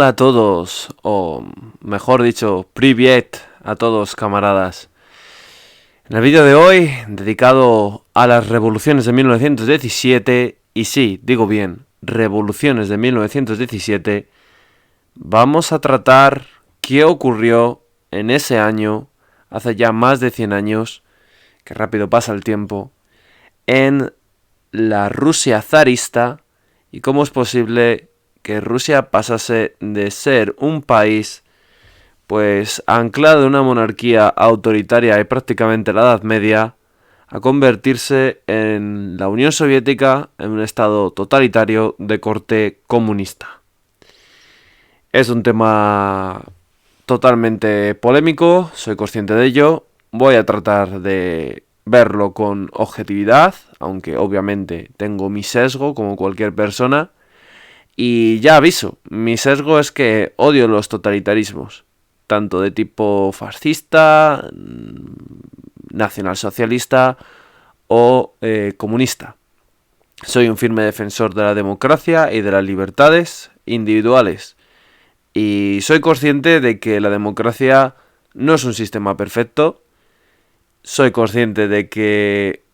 Hola a todos, o mejor dicho, Privyet a todos, camaradas. En el vídeo de hoy, dedicado a las revoluciones de 1917, y sí, digo bien, revoluciones de 1917, vamos a tratar qué ocurrió en ese año, hace ya más de 100 años, que rápido pasa el tiempo, en la Rusia zarista, y cómo es posible que Rusia pasase de ser un país pues anclado en una monarquía autoritaria y prácticamente la Edad Media a convertirse en la Unión Soviética en un estado totalitario de corte comunista. Es un tema totalmente polémico, soy consciente de ello, voy a tratar de verlo con objetividad, aunque obviamente tengo mi sesgo como cualquier persona. Y ya aviso, mi sesgo es que odio los totalitarismos, tanto de tipo fascista, nacionalsocialista o comunista. Soy un firme defensor de la democracia y de las libertades individuales. Y soy consciente de que la democracia no es un sistema perfecto. Soy consciente de que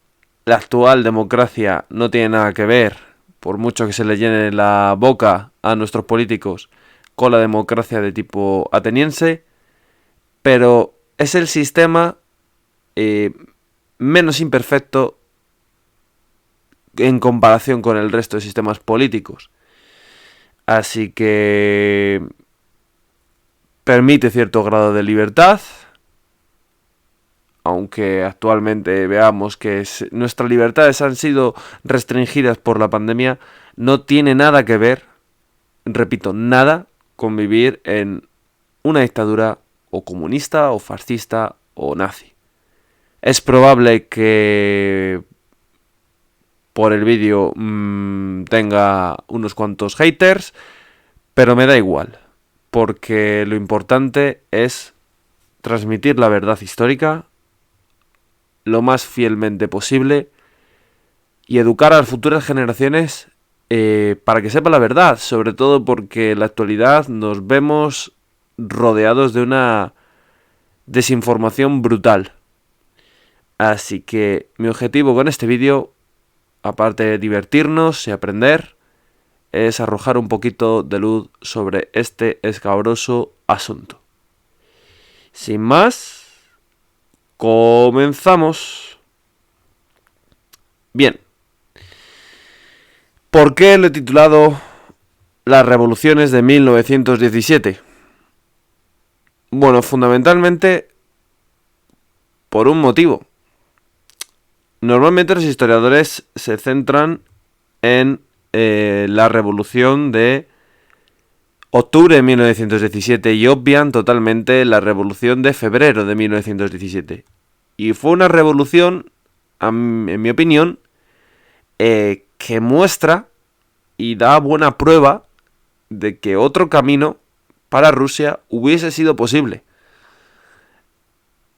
la actual democracia no tiene nada que ver, por mucho que se le llene la boca a nuestros políticos, con la democracia de tipo ateniense, pero es el sistema menos imperfecto en comparación con el resto de sistemas políticos. Así que permite cierto grado de libertad, aunque actualmente veamos que nuestras libertades han sido restringidas por la pandemia, no tiene nada que ver, repito, nada con vivir en una dictadura o comunista o fascista o nazi. Es probable que por el vídeo tenga unos cuantos haters, pero me da igual, porque lo importante es transmitir la verdad histórica lo más fielmente posible y educar a las futuras generaciones para que sepan la verdad, sobre todo porque en la actualidad nos vemos rodeados de una desinformación brutal. Así que mi objetivo con este vídeo, aparte de divertirnos y aprender, es arrojar un poquito de luz sobre este escabroso asunto. Sin más, comenzamos. Bien. ¿Por qué lo he titulado Las revoluciones de 1917? Bueno, fundamentalmente por un motivo. Normalmente los historiadores se centran en la revolución de octubre de 1917 y obvian totalmente la revolución de febrero de 1917. Y fue una revolución, en mi opinión, que muestra y da buena prueba de que otro camino para Rusia hubiese sido posible.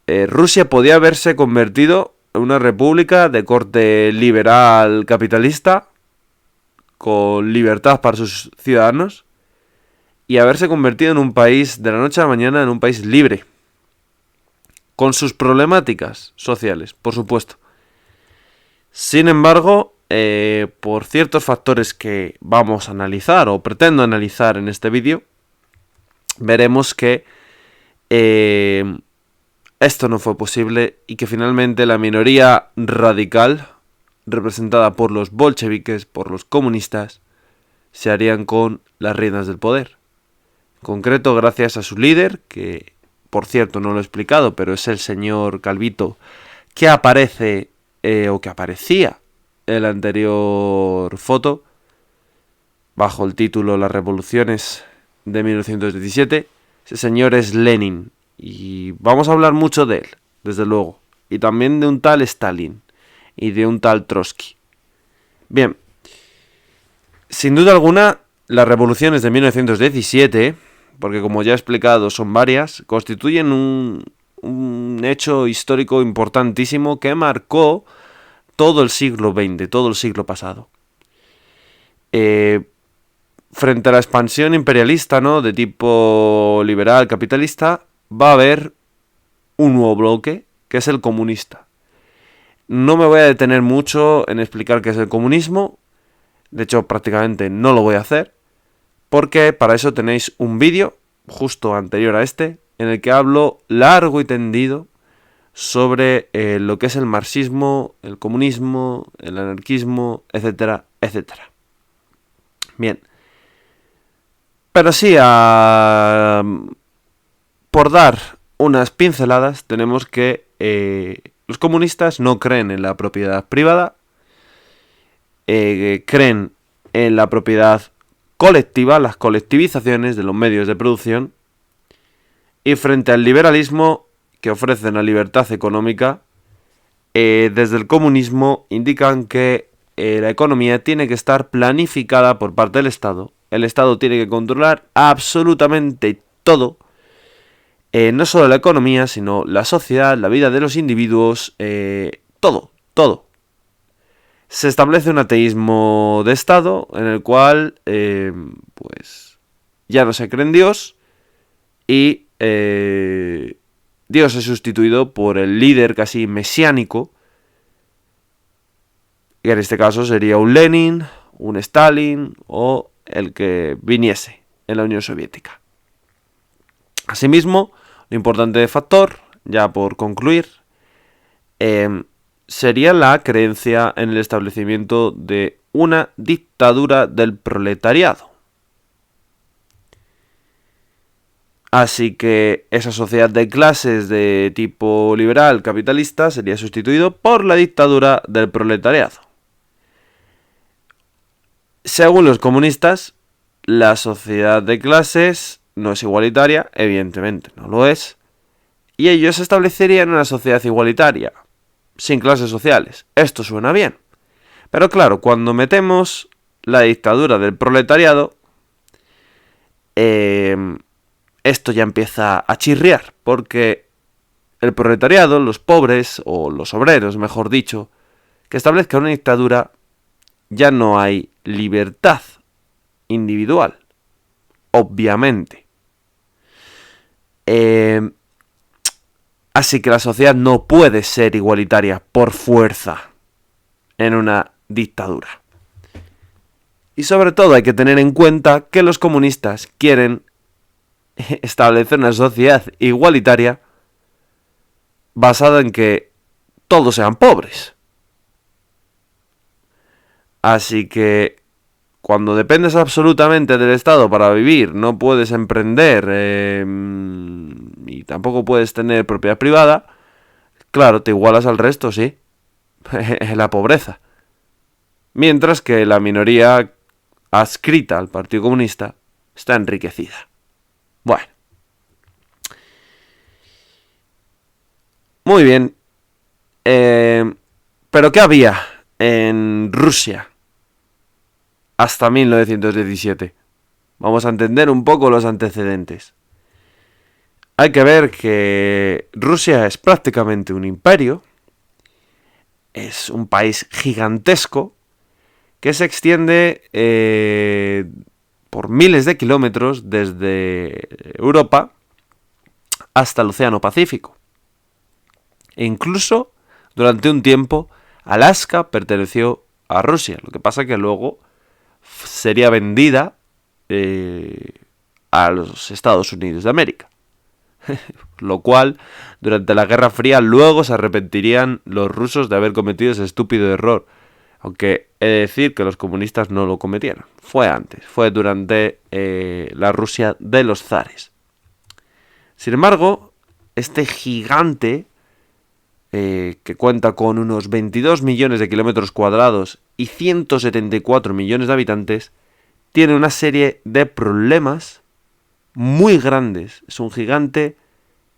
Rusia podía haberse convertido en una república de corte liberal capitalista, con libertad para sus ciudadanos, y haberse convertido en un país de la noche a la mañana en un país libre, con sus problemáticas sociales, por supuesto. Sin embargo, por ciertos factores que vamos a analizar o pretendo analizar en este vídeo, veremos que esto no fue posible y que finalmente la minoría radical, representada por los bolcheviques, por los comunistas, se harían con las riendas del poder. En concreto, gracias a su líder, que por cierto no lo he explicado, pero es el señor Calvito, que aparece o que aparecía en la anterior foto, bajo el título Las revoluciones de 1917. Ese señor es Lenin, y vamos a hablar mucho de él, desde luego, y también de un tal Stalin y de un tal Trotsky. Bien, sin duda alguna, las revoluciones de 1917, porque como ya he explicado son varias, constituyen un hecho histórico importantísimo que marcó todo el siglo XX, todo el siglo pasado. frente a la expansión imperialista, ¿no?, de tipo liberal, capitalista, va a haber un nuevo bloque, que es el comunista. No me voy a detener mucho en explicar qué es el comunismo. De hecho, prácticamente no lo voy a hacer, porque para eso tenéis un vídeo justo anterior a este, en el que hablo largo y tendido sobre lo que es el marxismo, el comunismo, el anarquismo, etcétera, etcétera. Bien. Pero sí, por dar unas pinceladas, tenemos que los comunistas no creen en la propiedad privada, creen en la propiedad colectiva, las colectivizaciones de los medios de producción, y frente al liberalismo que ofrece la libertad económica, desde el comunismo indican que la economía tiene que estar planificada por parte del Estado. El Estado tiene que controlar absolutamente todo, no solo la economía, sino la sociedad, la vida de los individuos, todo. Se establece un ateísmo de Estado en el cual, pues, ya no se cree en Dios y Dios es sustituido por el líder casi mesiánico, y en este caso sería un Lenin, un Stalin o el que viniese en la Unión Soviética. Asimismo, lo importante factor, ya por concluir, sería la creencia en el establecimiento de una dictadura del proletariado. Así que esa sociedad de clases de tipo liberal capitalista sería sustituido por la dictadura del proletariado. Según los comunistas, la sociedad de clases no es igualitaria, evidentemente no lo es, y ellos establecerían una sociedad igualitaria, sin clases sociales. Esto suena bien. Pero claro, cuando metemos la dictadura del proletariado, esto ya empieza a chirriar, porque el proletariado, los pobres, o los obreros, mejor dicho, que establezca una dictadura, ya no hay libertad individual, obviamente. Así que la sociedad no puede ser igualitaria por fuerza en una dictadura. Y sobre todo hay que tener en cuenta que los comunistas quieren establecer una sociedad igualitaria basada en que todos sean pobres. Así que cuando dependes absolutamente del Estado para vivir, no puedes emprender y tampoco puedes tener propiedad privada, claro, te igualas al resto, sí. La pobreza. Mientras que la minoría adscrita al Partido Comunista está enriquecida. Bueno. Muy bien. ¿Pero qué había en Rusia hasta 1917? Vamos a entender un poco los antecedentes. Hay que ver que Rusia es prácticamente un imperio. Es un país gigantesco que se extiende por miles de kilómetros desde Europa hasta el Océano Pacífico. E incluso, durante un tiempo, Alaska perteneció a Rusia. Lo que pasa que luego sería vendida a los Estados Unidos de América. Lo cual, durante la Guerra Fría, luego se arrepentirían los rusos de haber cometido ese estúpido error. Aunque he de decir que los comunistas no lo cometieron. Fue antes, fue durante la Rusia de los zares. Sin embargo, este gigante, que cuenta con unos 22 millones de kilómetros cuadrados y 174 millones de habitantes, tiene una serie de problemas muy grandes. Es un gigante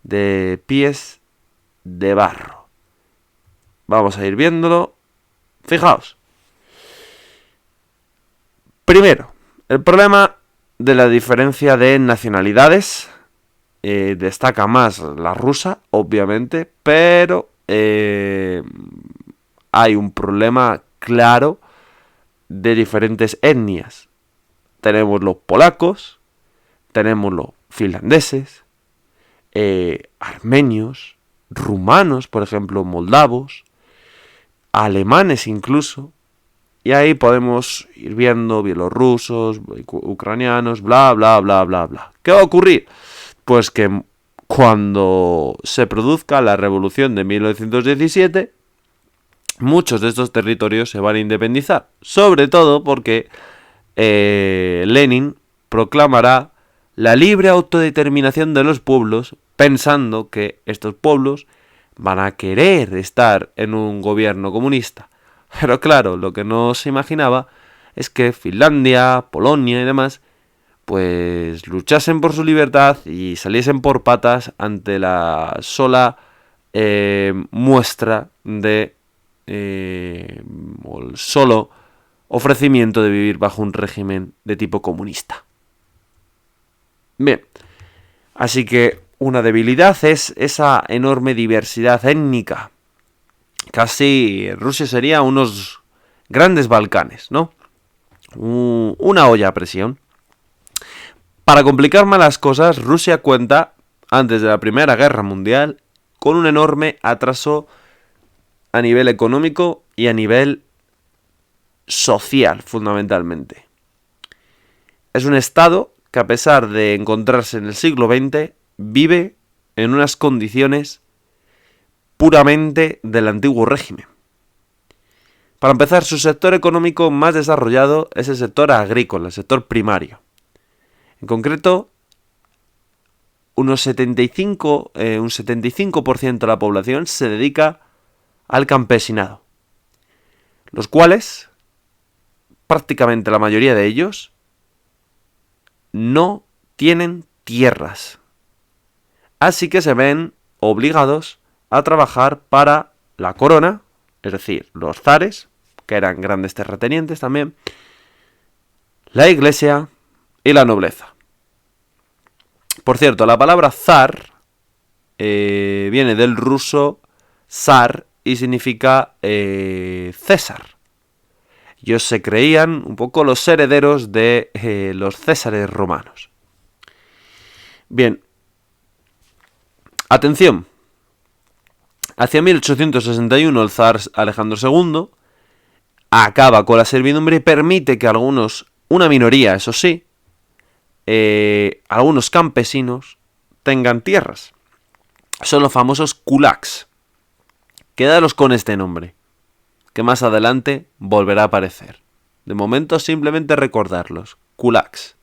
de pies de barro. Vamos a ir viéndolo. Fijaos. Primero, el problema de la diferencia de nacionalidades. Destaca más la rusa, obviamente, pero hay un problema claro de diferentes etnias. tenemos los polacos, tenemos los finlandeses, armenios, rumanos, por ejemplo, moldavos, alemanes incluso, y ahí podemos ir viendo bielorrusos, ucranianos, bla, bla, bla, bla, bla. ¿Qué va a ocurrir? Pues que cuando se produzca la revolución de 1917, muchos de estos territorios se van a independizar, sobre todo porque Lenin proclamará la libre autodeterminación de los pueblos, pensando que estos pueblos van a querer estar en un gobierno comunista. Pero claro, lo que no se imaginaba es que Finlandia, Polonia y demás, pues luchasen por su libertad y saliesen por patas ante la sola muestra de o el solo ofrecimiento de vivir bajo un régimen de tipo comunista. Bien, así que una debilidad es esa enorme diversidad étnica. Casi Rusia sería unos grandes Balcanes, ¿no? Una olla a presión. Para complicar más las cosas, Rusia cuenta, antes de la Primera Guerra Mundial, con un enorme atraso a nivel económico y a nivel social, fundamentalmente. Es un estado que, a pesar de encontrarse en el siglo XX, vive en unas condiciones puramente del antiguo régimen. Para empezar, su sector económico más desarrollado es el sector agrícola, el sector primario. En concreto, un 75% de la población se dedica al campesinado, los cuales, prácticamente la mayoría de ellos, no tienen tierras. Así que se ven obligados a trabajar para la corona, es decir, los zares, que eran grandes terratenientes también, la iglesia y la nobleza. Por cierto, la palabra zar viene del ruso zar y significa César. Ellos se creían un poco los herederos de los césares romanos. Bien, atención. Hacia 1861 el zar Alejandro II acaba con la servidumbre y permite que algunos, una minoría eso sí, algunos campesinos tengan tierras. Son los famosos kulaks. Quédalos con este nombre, que más adelante volverá a aparecer. De momento simplemente recordarlos, kulaks.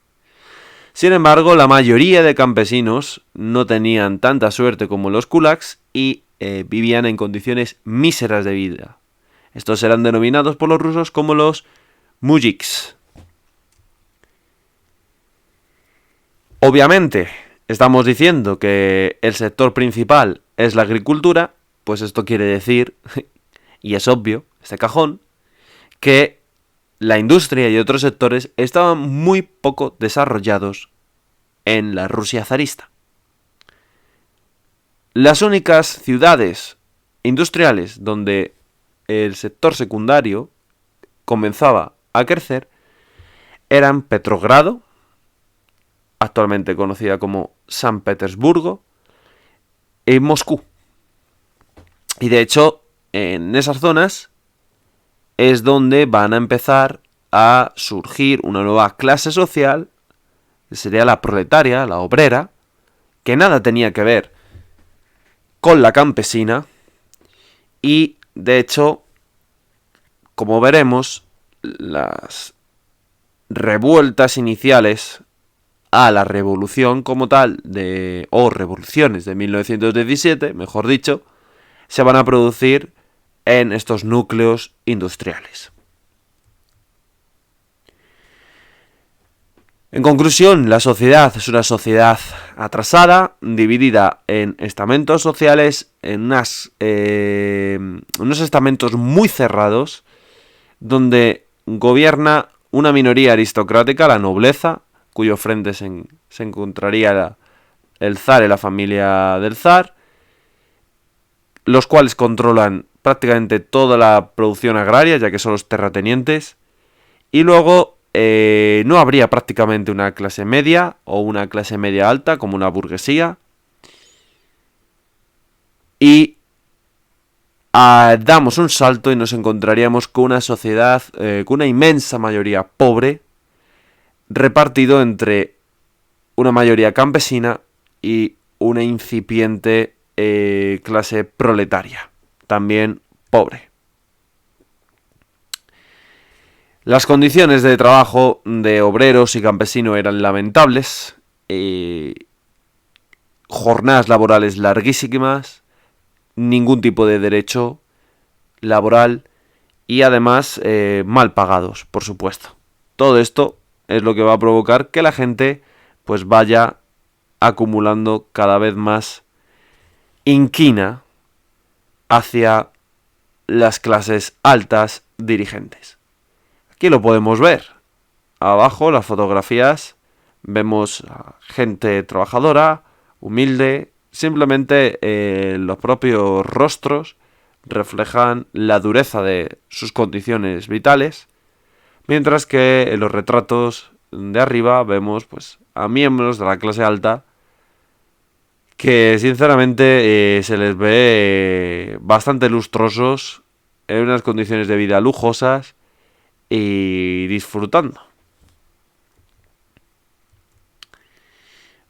Sin embargo, la mayoría de campesinos no tenían tanta suerte como los kulaks y vivían en condiciones míseras de vida. Estos eran denominados por los rusos como los mujiks. Obviamente, estamos diciendo que el sector principal es la agricultura, pues esto quiere decir, y es obvio, este cajón, que la industria y otros sectores estaban muy poco desarrollados en la Rusia zarista. Las únicas ciudades industriales donde el sector secundario comenzaba a crecer eran Petrogrado, actualmente conocida como San Petersburgo, y Moscú. Y de hecho, en esas zonas es donde van a empezar a surgir una nueva clase social, que sería la proletaria, la obrera, que nada tenía que ver con la campesina, y de hecho, como veremos, las revueltas iniciales a la revolución como tal, o revoluciones de 1917, mejor dicho, se van a producir en estos núcleos industriales. En conclusión, la sociedad es una sociedad atrasada, dividida en estamentos sociales, en unos estamentos muy cerrados, donde gobierna una minoría aristocrática, la nobleza, cuyo frente se encontraría el zar y la familia del zar, los cuales controlan prácticamente toda la producción agraria, ya que son los terratenientes, y luego no habría prácticamente una clase media o una clase media alta como una burguesía. Y damos un salto y nos encontraríamos con una sociedad con una inmensa mayoría pobre, repartido entre una mayoría campesina y una incipiente clase proletaria, también pobre. Las condiciones de trabajo de obreros y campesinos eran lamentables, jornadas laborales larguísimas, ningún tipo de derecho laboral y además mal pagados, por supuesto. Todo esto es lo que va a provocar que la gente pues vaya acumulando cada vez más inquina hacia las clases altas dirigentes. Aquí lo podemos ver. Abajo las fotografías vemos a gente trabajadora, humilde. Simplemente los propios rostros reflejan la dureza de sus condiciones vitales, mientras que en los retratos de arriba vemos pues a miembros de la clase alta que sinceramente se les ve bastante lustrosos, en unas condiciones de vida lujosas y disfrutando.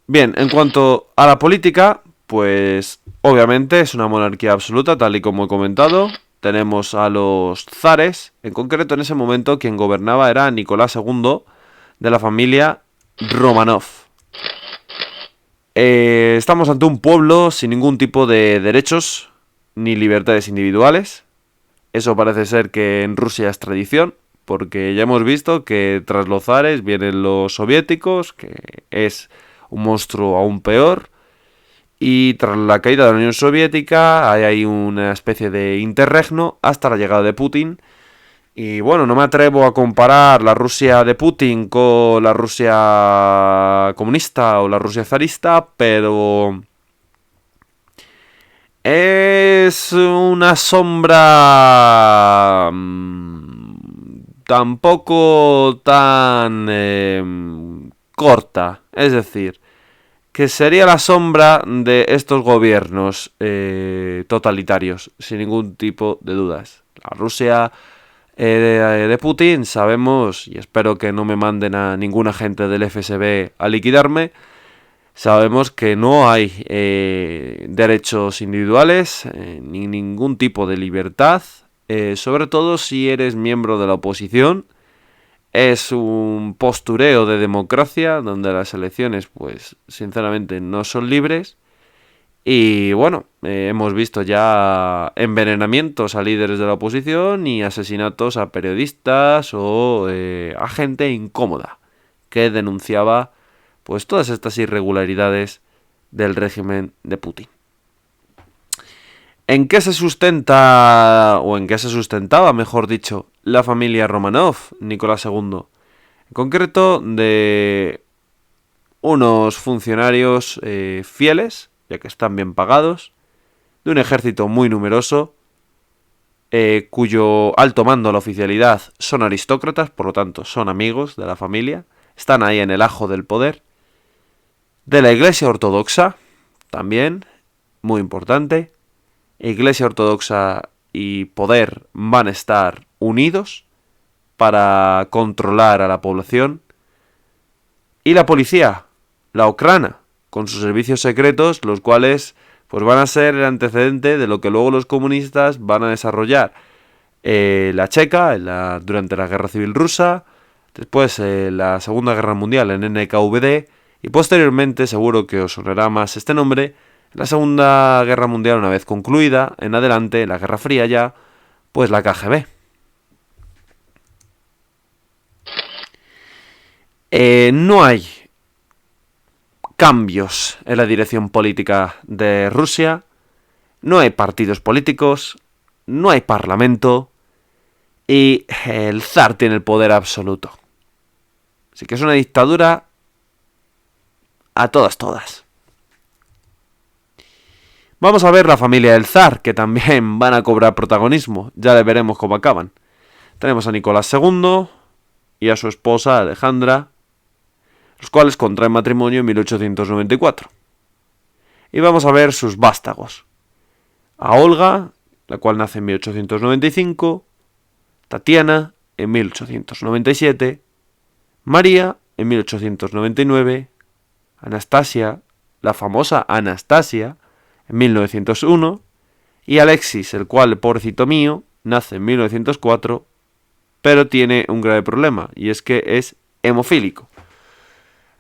Bien, en cuanto a la política, pues obviamente es una monarquía absoluta, tal y como he comentado. Tenemos a los zares, en concreto en ese momento quien gobernaba era Nicolás II de la familia Romanov. Estamos ante un pueblo sin ningún tipo de derechos ni libertades individuales. Eso parece ser que en Rusia es tradición, porque ya hemos visto que tras los zares vienen los soviéticos, que es un monstruo aún peor. Y tras la caída de la Unión Soviética hay ahí una especie de interregno hasta la llegada de Putin. Y bueno, no me atrevo a comparar la Rusia de Putin con la Rusia comunista o la Rusia zarista, pero es una sombra tampoco tan corta. Es decir, que sería la sombra de estos gobiernos totalitarios, sin ningún tipo de dudas. La Rusia de Putin sabemos, y espero que no me manden a ningún agente del FSB a liquidarme, sabemos que no hay derechos individuales, ni ningún tipo de libertad, sobre todo si eres miembro de la oposición. Es un postureo de democracia donde las elecciones, pues, sinceramente no son libres. Y bueno, hemos visto ya envenenamientos a líderes de la oposición y asesinatos a periodistas o a gente incómoda que denunciaba pues todas estas irregularidades del régimen de Putin. ¿En qué se sustenta, o en qué se sustentaba, mejor dicho, la familia Romanov, Nicolás II? En concreto, de unos funcionarios fieles, ya que están bien pagados, de un ejército muy numeroso, cuyo alto mando a la oficialidad son aristócratas, por lo tanto son amigos de la familia, están ahí en el ajo del poder, de la Iglesia Ortodoxa, también, muy importante. Iglesia Ortodoxa y poder van a estar unidos para controlar a la población. Y la policía, la ucrana, con sus servicios secretos, los cuales pues van a ser el antecedente de lo que luego los comunistas van a desarrollar. La checa durante la Guerra Civil Rusa, después la Segunda Guerra Mundial en NKVD y posteriormente, seguro que os sonará más este nombre, la Segunda Guerra Mundial una vez concluida, en adelante, la Guerra Fría ya, pues la KGB. No hay cambios en la dirección política de Rusia, no hay partidos políticos, no hay parlamento y el zar tiene el poder absoluto. Así que es una dictadura a todas. Vamos a ver la familia del zar, que también van a cobrar protagonismo. Ya le veremos cómo acaban. Tenemos a Nicolás II y a su esposa Alejandra, los cuales contraen matrimonio en 1894. Y vamos a ver sus vástagos. A Olga, la cual nace en 1895, Tatiana en 1897, María en 1899, Anastasia, la famosa Anastasia, en 1901, y Alexis, el cual, pobrecito mío, nace en 1904, pero tiene un grave problema, y es que es hemofílico.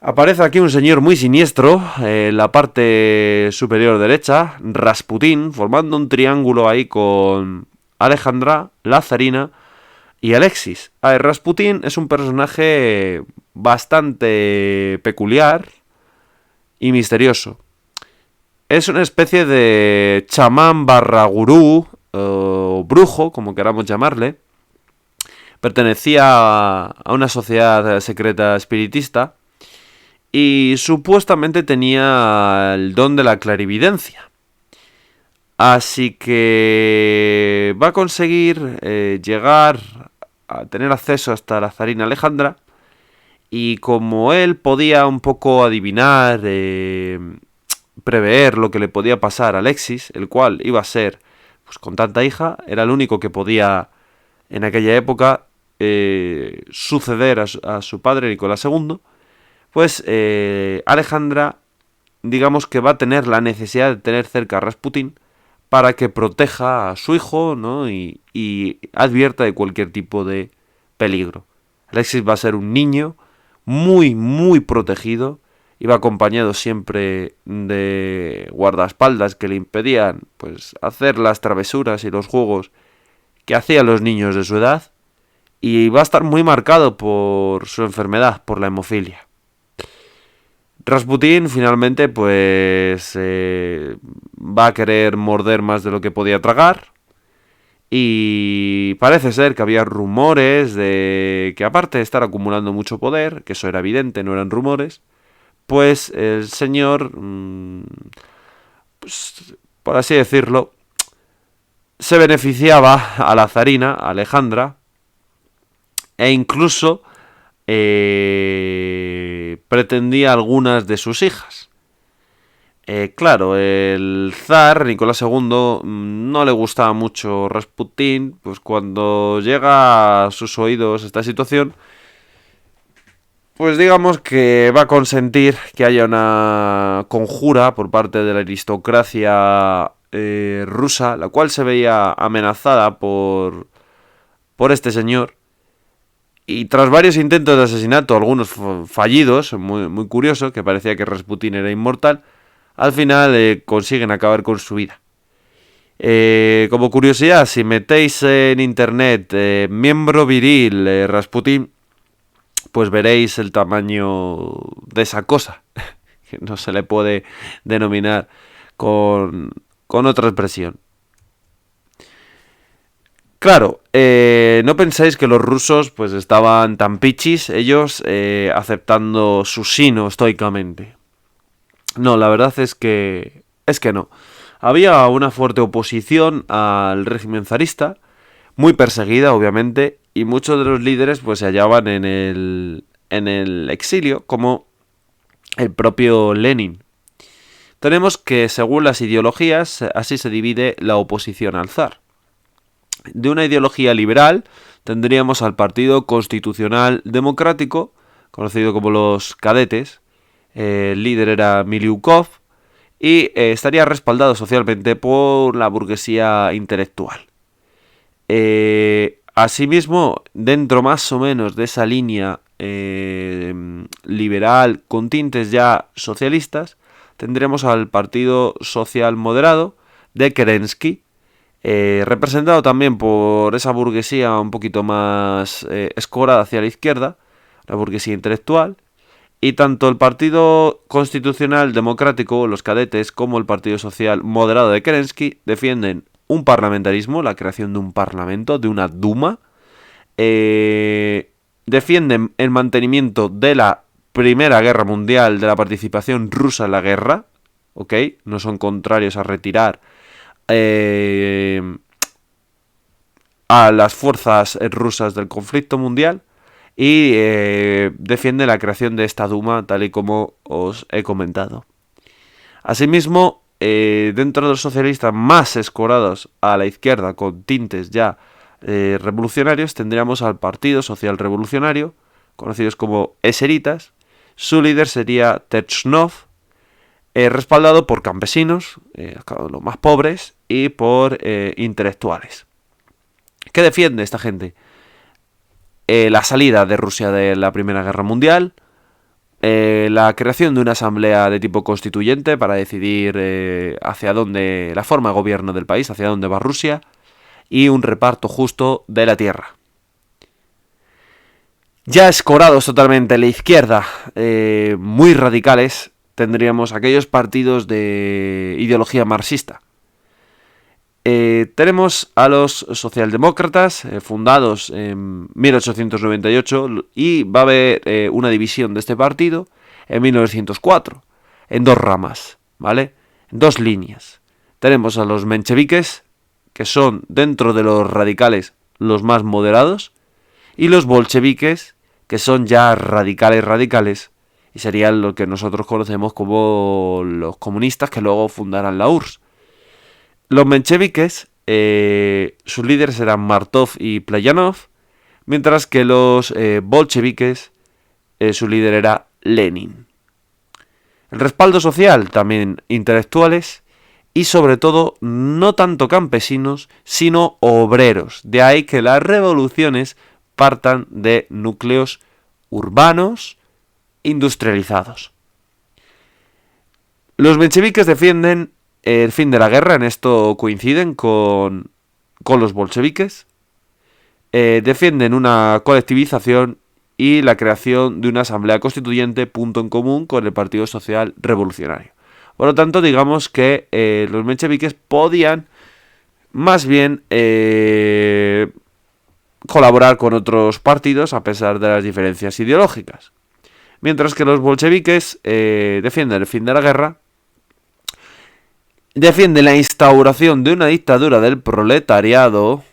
Aparece aquí un señor muy siniestro en la parte superior derecha, Rasputín, formando un triángulo ahí con Alejandra, la zarina y Alexis. Rasputín es un personaje bastante peculiar y misterioso. Es una especie de chamán barra gurú o brujo, como queramos llamarle. Pertenecía a una sociedad secreta espiritista y supuestamente tenía el don de la clarividencia. Así que va a conseguir llegar a tener acceso hasta la zarina Alejandra, y como él podía un poco adivinar, prever lo que le podía pasar a Alexis, el cual iba a ser, pues con tanta hija, era el único que podía en aquella época suceder a su padre Nicolás II, pues Alejandra, digamos que va a tener la necesidad de tener cerca a Rasputín para que proteja a su hijo, ¿no? y advierta de cualquier tipo de peligro. Alexis va a ser un niño muy, muy protegido. Iba acompañado siempre de guardaespaldas que le impedían, pues, hacer las travesuras y los juegos que hacían los niños de su edad. Y va a estar muy marcado por su enfermedad, por la hemofilia. Rasputín finalmente pues va a querer morder más de lo que podía tragar, y parece ser que había rumores de que, aparte de estar acumulando mucho poder, que eso era evidente, no eran rumores, pues el señor, pues, por así decirlo, se beneficiaba a la zarina, a Alejandra, e incluso pretendía algunas de sus hijas. Claro, el zar Nicolás II no le gustaba mucho Rasputín, pues cuando llega a sus oídos esta situación, pues digamos que va a consentir que haya una conjura por parte de la aristocracia rusa, la cual se veía amenazada por este señor. Y tras varios intentos de asesinato, algunos fallidos, muy, muy curioso, que parecía que Rasputín era inmortal, al final consiguen acabar con su vida. Como curiosidad, si metéis en internet miembro viril Rasputín, pues veréis el tamaño de esa cosa, que no se le puede denominar con otra expresión. Claro, no pensáis que los rusos pues estaban tan pichis, ellos aceptando su sino estoicamente. No, la verdad es que no. Había una fuerte oposición al régimen zarista, muy perseguida obviamente, y muchos de los líderes pues se hallaban en el exilio, como el propio Lenin. Tenemos que, según las ideologías, así se divide la oposición al zar. De una ideología liberal tendríamos al Partido Constitucional Democrático, conocido como los Cadetes. El líder era Miliukov y estaría respaldado socialmente por la burguesía intelectual. Asimismo, dentro más o menos de esa línea liberal con tintes ya socialistas, tendremos al Partido Social Moderado de Kerensky, representado también por esa burguesía un poquito más escorada hacia la izquierda, la burguesía intelectual. Y tanto el Partido Constitucional Democrático, los Cadetes, como el Partido Social Moderado de Kerensky defienden un parlamentarismo, la creación de un parlamento, de una Duma. Defienden el mantenimiento de la Primera Guerra Mundial, de la participación rusa en la guerra, ¿ok? No son contrarios a retirar a las fuerzas rusas del conflicto mundial. y defiende la creación de esta Duma, tal y como os he comentado. Asimismo, dentro de los socialistas más escorados a la izquierda, con tintes ya revolucionarios, tendríamos al Partido Social Revolucionario, conocidos como eseritas. Su líder sería Technov, respaldado por campesinos, los más pobres, y por intelectuales. ¿Qué defiende esta gente? La salida de Rusia de la Primera Guerra Mundial, la creación de una asamblea de tipo constituyente para decidir hacia dónde, la forma de gobierno del país, hacia dónde va Rusia, y un reparto justo de la tierra. Ya escorados totalmente a la izquierda, muy radicales, tendríamos aquellos partidos de ideología marxista. Tenemos a los socialdemócratas, fundados en 1898, y va a haber una división de este partido en 1904, en dos ramas, ¿vale? En dos líneas. Tenemos a los mencheviques, que son, dentro de los radicales, los más moderados, y los bolcheviques, que son ya radicales, y serían lo que nosotros conocemos como los comunistas que luego fundarán la URSS. Los mencheviques, sus líderes eran Martov y Pleyanov, mientras que los bolcheviques, su líder era Lenin. El respaldo social, también intelectuales, y sobre todo no tanto campesinos, sino obreros. De ahí que las revoluciones partan de núcleos urbanos industrializados. Los mencheviques defienden el fin de la guerra, en esto coinciden con los bolcheviques. Defienden una colectivización y la creación de una asamblea constituyente, punto en común con el Partido Social Revolucionario. Por lo tanto, digamos que los mencheviques podían más bien colaborar con otros partidos a pesar de las diferencias ideológicas. Mientras que los bolcheviques defienden el fin de la guerra, defienden la instauración de una dictadura del proletariado,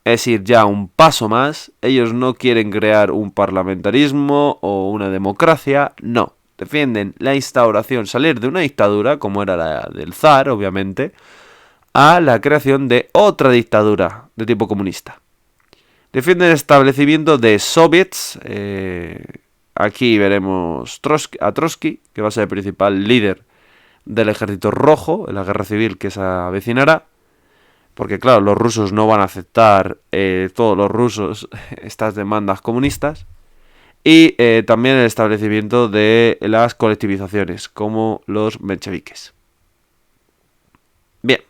es decir, ya un paso más. Ellos no quieren crear un parlamentarismo o una democracia, no. Defienden la instauración, salir de una dictadura, como era la del zar, obviamente, a la creación de otra dictadura de tipo comunista. Defienden el establecimiento de soviets. Aquí veremos a Trotsky, que va a ser el principal líder del ejército rojo en la guerra civil que se avecinará. Porque claro, los rusos no van a aceptar, todos los rusos, estas demandas comunistas. Y también el establecimiento de las colectivizaciones, como los mencheviques. Bien.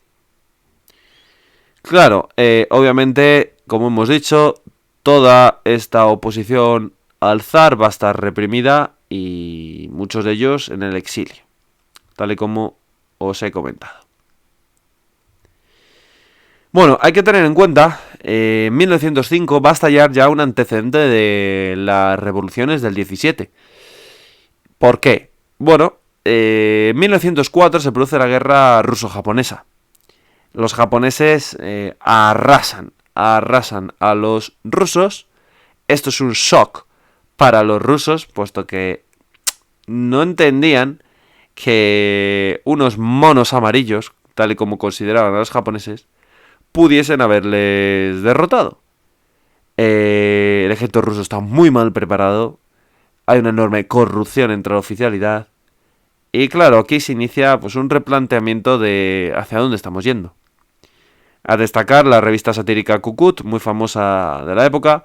Claro, obviamente, como hemos dicho, toda esta oposición al zar va a estar reprimida y muchos de ellos en el exilio, tal y como os he comentado. Bueno, hay que tener en cuenta, en 1905 va a estallar ya un antecedente de las revoluciones del 17. ¿Por qué? Bueno, en 1904 se produce la guerra ruso-japonesa. Los japoneses arrasan a los rusos. Esto es un shock para los rusos, puesto que no entendían que unos monos amarillos, tal y como consideraban a los japoneses, pudiesen haberles derrotado. El ejército ruso está muy mal preparado, hay una enorme corrupción entre la oficialidad, y claro, aquí se inicia pues un replanteamiento de hacia dónde estamos yendo. A destacar la revista satírica Kukut, muy famosa de la época,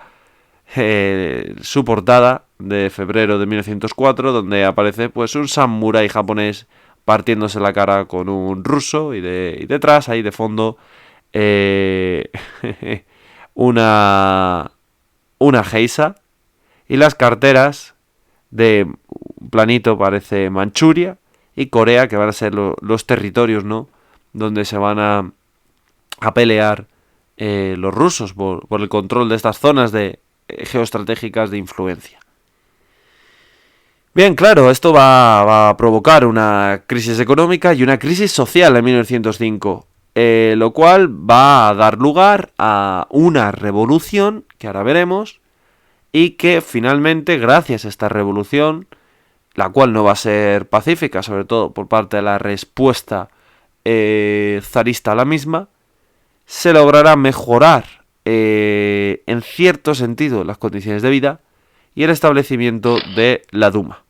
su portada de febrero de 1904, donde aparece pues un samurái japonés partiéndose la cara con un ruso y detrás, ahí de fondo, una geisha, y las carteras de un planito parece Manchuria y Corea, que van a ser los territorios, ¿no?, donde se van a pelear los rusos por el control de estas zonas geoestratégicas de influencia. Bien, claro, esto va a provocar una crisis económica y una crisis social en 1905, lo cual va a dar lugar a una revolución, que ahora veremos, y que finalmente, gracias a esta revolución, la cual no va a ser pacífica, sobre todo por parte de la respuesta zarista a la misma, se logrará mejorar en cierto sentido las condiciones de vida y el establecimiento de la Duma.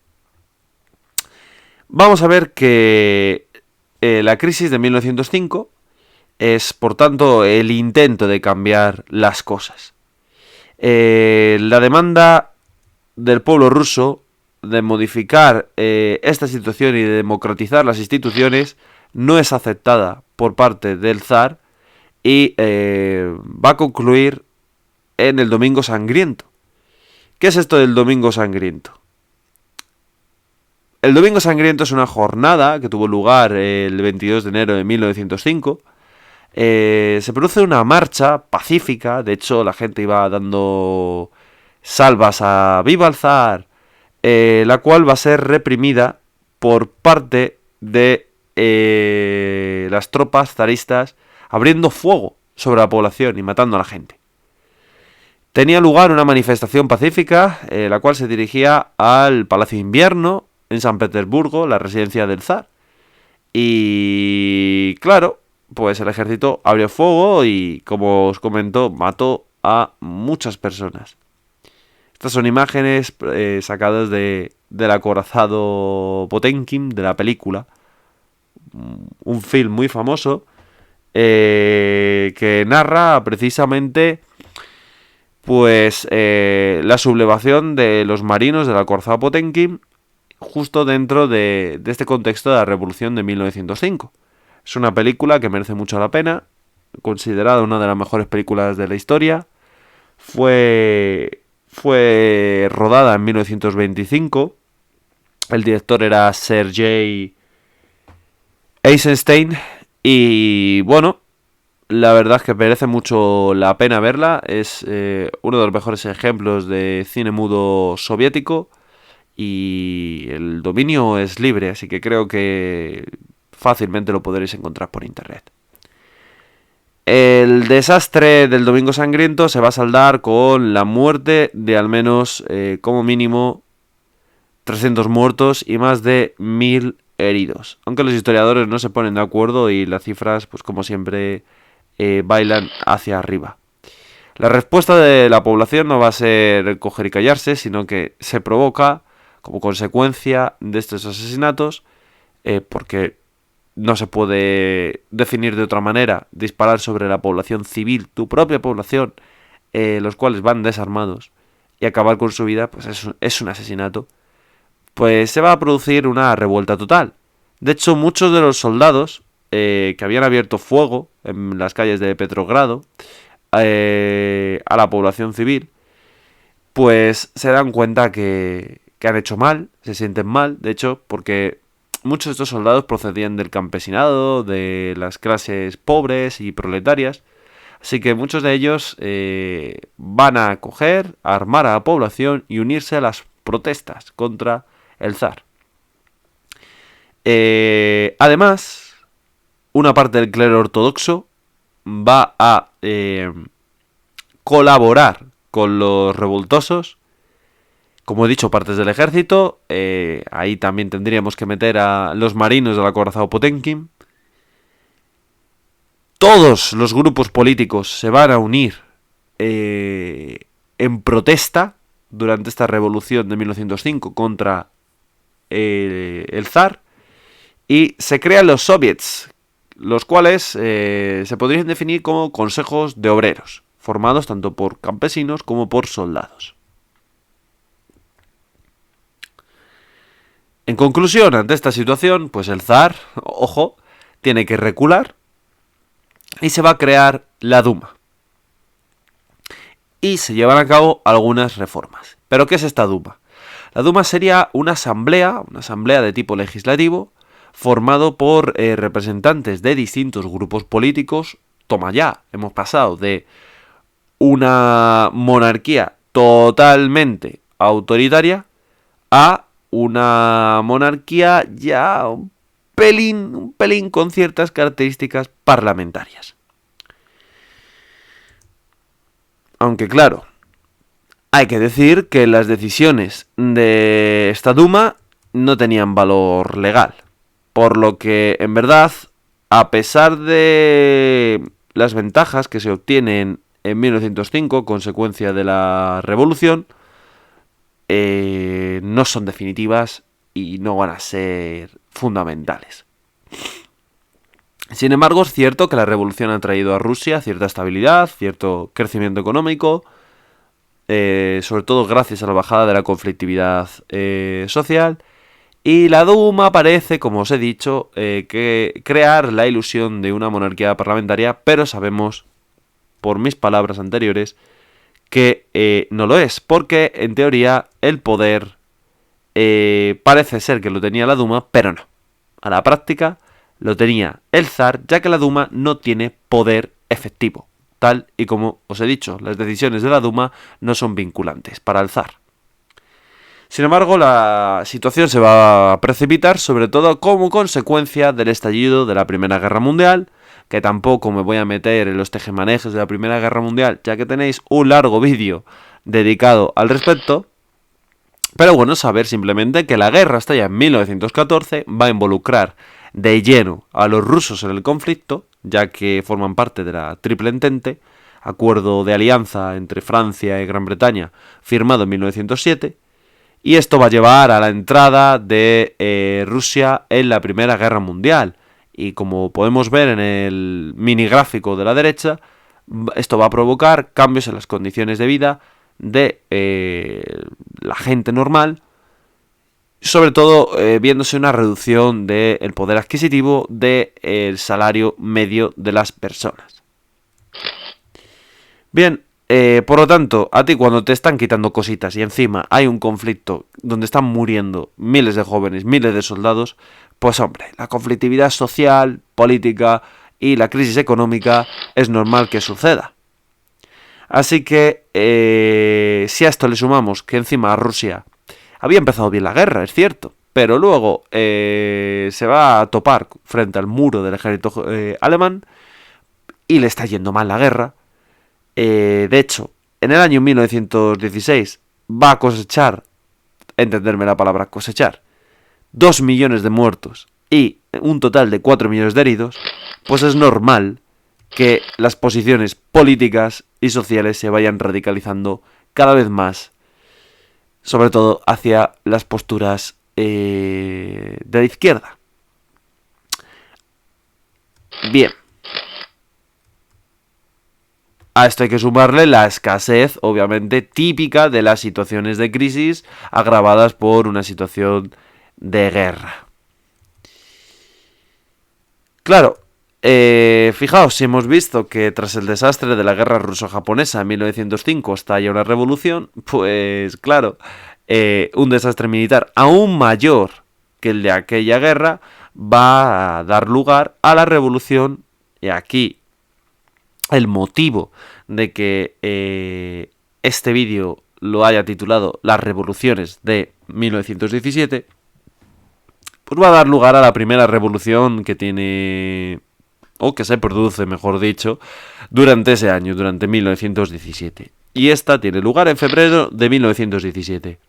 Vamos a ver que la crisis de 1905 es, por tanto, el intento de cambiar las cosas. La demanda del pueblo ruso de modificar esta situación y de democratizar las instituciones no es aceptada por parte del zar y va a concluir en el Domingo Sangriento. ¿Qué es esto del Domingo Sangriento? El Domingo Sangriento es una jornada que tuvo lugar el 22 de enero de 1905. Se produce una marcha pacífica, de hecho la gente iba dando salvas a Viva el Zar, la cual va a ser reprimida por parte de las tropas zaristas, abriendo fuego sobre la población y matando a la gente. Tenía lugar una manifestación pacífica, la cual se dirigía al Palacio de Invierno en San Petersburgo, la residencia del zar. Y claro, pues el ejército abrió fuego y, como os comento, mató a muchas personas. Estas son imágenes sacadas del acorazado Potemkin, de la película. Un film muy famoso que narra precisamente pues la sublevación de los marinos del acorazado Potemkin justo dentro de este contexto de la revolución de 1905. Es una película que merece mucho la pena, considerada una de las mejores películas de la historia. Fue rodada en 1925. El director era Sergei Eisenstein. Y bueno, la verdad es que merece mucho la pena verla. Es uno de los mejores ejemplos de cine mudo soviético. Y el dominio es libre, así que creo que fácilmente lo podréis encontrar por internet. El desastre del Domingo Sangriento se va a saldar con la muerte de al menos, como mínimo, 300 muertos y más de 1000 heridos. Aunque los historiadores no se ponen de acuerdo y las cifras, pues como siempre, bailan hacia arriba. La respuesta de la población no va a ser coger y callarse, sino que se provoca como consecuencia de estos asesinatos, porque no se puede definir de otra manera, disparar sobre la población civil, tu propia población, los cuales van desarmados, y acabar con su vida, pues es un asesinato. Pues se va a producir una revuelta total. De hecho, muchos de los soldados que habían abierto fuego en las calles de Petrogrado a la población civil, pues se dan cuenta que han hecho mal, se sienten mal, de hecho, porque muchos de estos soldados procedían del campesinado, de las clases pobres y proletarias, así que muchos de ellos van a coger, a armar a la población y unirse a las protestas contra el zar. Además, una parte del clero ortodoxo va a colaborar con los revoltosos. Como he dicho, partes del ejército. Ahí también tendríamos que meter a los marinos del acorazado Potemkin. Todos los grupos políticos se van a unir en protesta durante esta revolución de 1905 contra el zar. Y se crean los soviets, los cuales se podrían definir como consejos de obreros, formados tanto por campesinos como por soldados. En conclusión, ante esta situación, pues el zar, ojo, tiene que recular y se va a crear la Duma. Y se llevan a cabo algunas reformas. ¿Pero qué es esta Duma? La Duma sería una asamblea de tipo legislativo, formado por representantes de distintos grupos políticos. Toma ya, hemos pasado de una monarquía totalmente autoritaria a una monarquía ya un pelín con ciertas características parlamentarias. Aunque claro, Hay que decir que las decisiones de esta Duma no tenían valor legal, por lo que, en verdad, a pesar de las ventajas que se obtienen en 1905, consecuencia de la revolución, no son definitivas y no van a ser fundamentales. Sin embargo, es cierto que la revolución ha traído a Rusia cierta estabilidad, cierto crecimiento económico, sobre todo gracias a la bajada de la conflictividad social. Y la Duma parece, como os he dicho, que crear la ilusión de una monarquía parlamentaria, pero sabemos, por mis palabras anteriores, que no lo es, porque en teoría el poder parece ser que lo tenía la Duma, pero no. A la práctica lo tenía el zar, ya que la Duma no tiene poder efectivo. Tal y como os he dicho, las decisiones de la Duma no son vinculantes para el zar. Sin embargo, la situación se va a precipitar, sobre todo como consecuencia del estallido de la Primera Guerra Mundial, que tampoco me voy a meter en los tejemanejes de la Primera Guerra Mundial, ya que tenéis un largo vídeo dedicado al respecto. Pero bueno, saber simplemente que la guerra estalla en 1914, va a involucrar de lleno a los rusos en el conflicto, ya que forman parte de la Triple Entente, acuerdo de alianza entre Francia y Gran Bretaña, firmado en 1907, y esto va a llevar a la entrada de Rusia en la Primera Guerra Mundial. Y como podemos ver en el mini gráfico de la derecha, esto va a provocar cambios en las condiciones de vida de la gente normal, sobre todo viéndose una reducción del poder adquisitivo del salario medio de las personas. Bien, por lo tanto, a ti cuando te están quitando cositas y encima hay un conflicto donde están muriendo miles de jóvenes, miles de soldados, pues hombre, la conflictividad social, política y la crisis económica es normal que suceda. Así que, si a esto le sumamos que encima Rusia había empezado bien la guerra, es cierto, pero luego se va a topar frente al muro del ejército alemán y le está yendo mal la guerra. De hecho, en el año 1916 va a cosechar, entenderme la palabra cosechar, 2 millones de muertos y un total de 4 millones de heridos, pues es normal que las posiciones políticas y sociales se vayan radicalizando cada vez más, sobre todo hacia las posturas de la izquierda. Bien. A esto hay que sumarle la escasez, obviamente, típica de las situaciones de crisis agravadas por una situación de guerra. Claro, fijaos, si hemos visto que tras el desastre de la guerra ruso-japonesa en 1905 estalla una revolución, pues claro, un desastre militar aún mayor que el de aquella guerra va a dar lugar a la revolución, y aquí el motivo de que este vídeo lo haya titulado Las revoluciones de 1917, pues va a dar lugar a la primera revolución que tiene, o que se produce, mejor dicho, durante ese año, durante 1917. Y esta tiene lugar en febrero de 1917.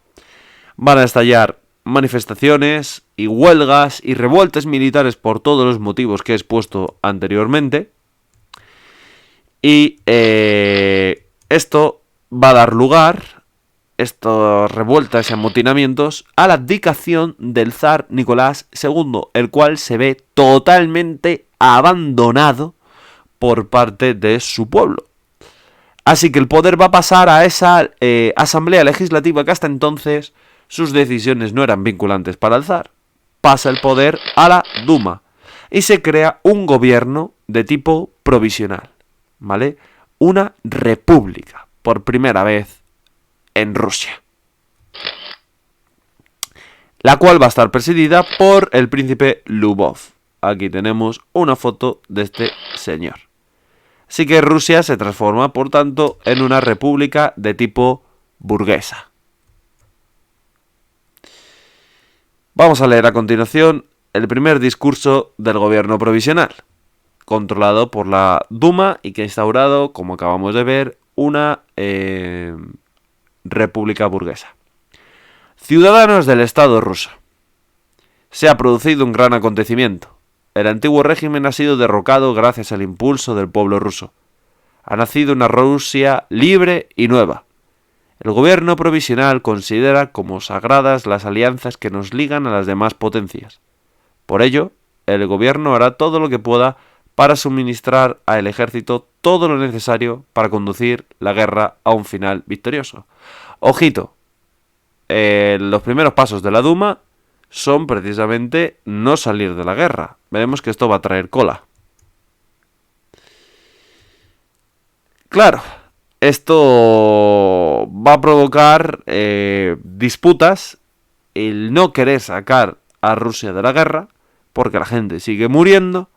Van a estallar manifestaciones y huelgas y revueltas militares por todos los motivos que he expuesto anteriormente. Y esto va a dar lugar, estas revueltas y amotinamientos, a la abdicación del zar Nicolás II, el cual se ve totalmente abandonado por parte de su pueblo. Así que el poder va a pasar a esa asamblea legislativa que hasta entonces sus decisiones no eran vinculantes para el zar. Pasa el poder a la Duma y se crea un gobierno de tipo provisional. ¿Vale? Una república, por primera vez en Rusia, la cual va a estar presidida por el príncipe Lubov. Aquí tenemos una foto de este señor. Así que Rusia se transforma, por tanto, en una república de tipo burguesa. Vamos a leer a continuación el primer discurso del gobierno provisional, controlado por la Duma y que ha instaurado, como acabamos de ver, una república burguesa. Ciudadanos del Estado ruso. Se ha producido un gran acontecimiento. El antiguo régimen ha sido derrocado gracias al impulso del pueblo ruso. Ha nacido una Rusia libre y nueva. El gobierno provisional considera como sagradas las alianzas que nos ligan a las demás potencias. Por ello, el gobierno hará todo lo que pueda para suministrar al ejército todo lo necesario para conducir la guerra a un final victorioso. Ojito, los primeros pasos de la Duma son precisamente no salir de la guerra. Veremos que esto va a traer cola. Claro, esto va a provocar disputas, el no querer sacar a Rusia de la guerra, porque la gente sigue muriendo,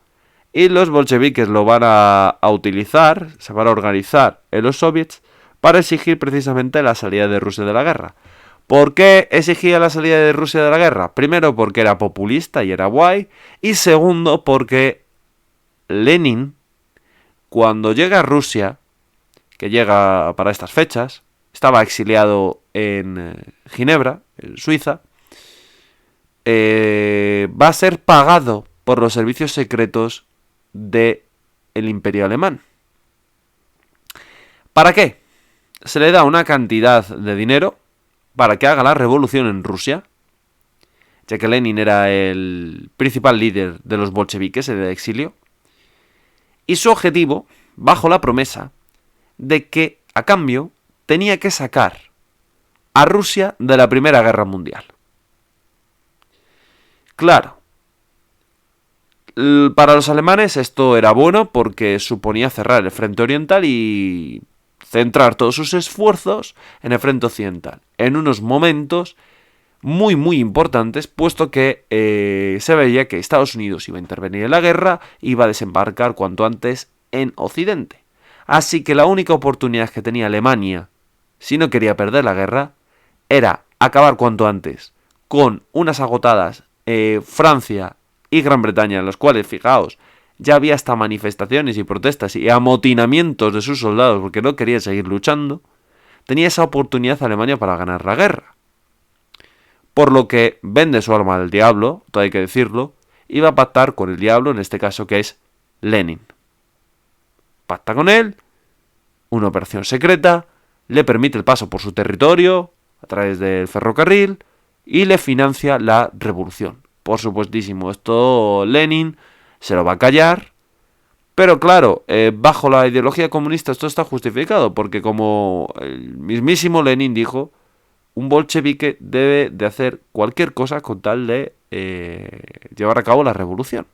y los bolcheviques lo van a utilizar, se van a organizar en los soviets, para exigir precisamente la salida de Rusia de la guerra. ¿Por qué exigía la salida de Rusia de la guerra? Primero porque era populista y era guay, y segundo porque Lenin, cuando llega a Rusia, que llega para estas fechas, estaba exiliado en Ginebra, en Suiza, va a ser pagado por los servicios secretos del Imperio Alemán. ¿Para qué? Se le da una cantidad de dinero para que haga la revolución en Rusia, ya que Lenin era el principal líder de los bolcheviques en el exilio, y su objetivo, bajo la promesa de que, a cambio, tenía que sacar a Rusia de la Primera Guerra Mundial. Claro, para los alemanes esto era bueno porque suponía cerrar el frente oriental y centrar todos sus esfuerzos en el frente occidental, en unos momentos muy muy importantes, puesto que se veía que Estados Unidos iba a intervenir en la guerra y iba a desembarcar cuanto antes en Occidente. Así que la única oportunidad que tenía Alemania, si no quería perder la guerra, era acabar cuanto antes con unas agotadas Francia y Gran Bretaña, en los cuales, fijaos, ya había hasta manifestaciones y protestas y amotinamientos de sus soldados porque no querían seguir luchando. Tenía esa oportunidad Alemania para ganar la guerra. Por lo que vende su alma al diablo, todo hay que decirlo, y va a pactar con el diablo, en este caso que es Lenin. Pacta con él, una operación secreta, le permite el paso por su territorio a través del ferrocarril y le financia la revolución. Por supuestísimo, esto Lenin se lo va a callar, pero claro, bajo la ideología comunista esto está justificado, porque como el mismísimo Lenin dijo, un bolchevique debe de hacer cualquier cosa con tal de llevar a cabo la revolución.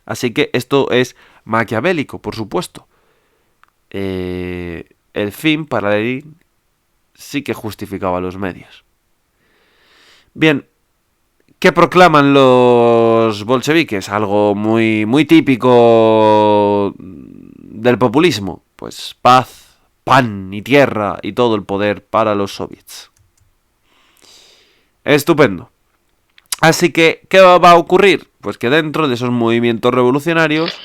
Así que esto es maquiavélico, por supuesto. El fin para Lenin sí que justificaba los medios. Bien, ¿qué proclaman los bolcheviques? Algo muy, muy típico del populismo. Pues paz, pan y tierra y todo el poder para los soviets. Estupendo. Así que, ¿qué va a ocurrir? Pues que dentro de esos movimientos revolucionarios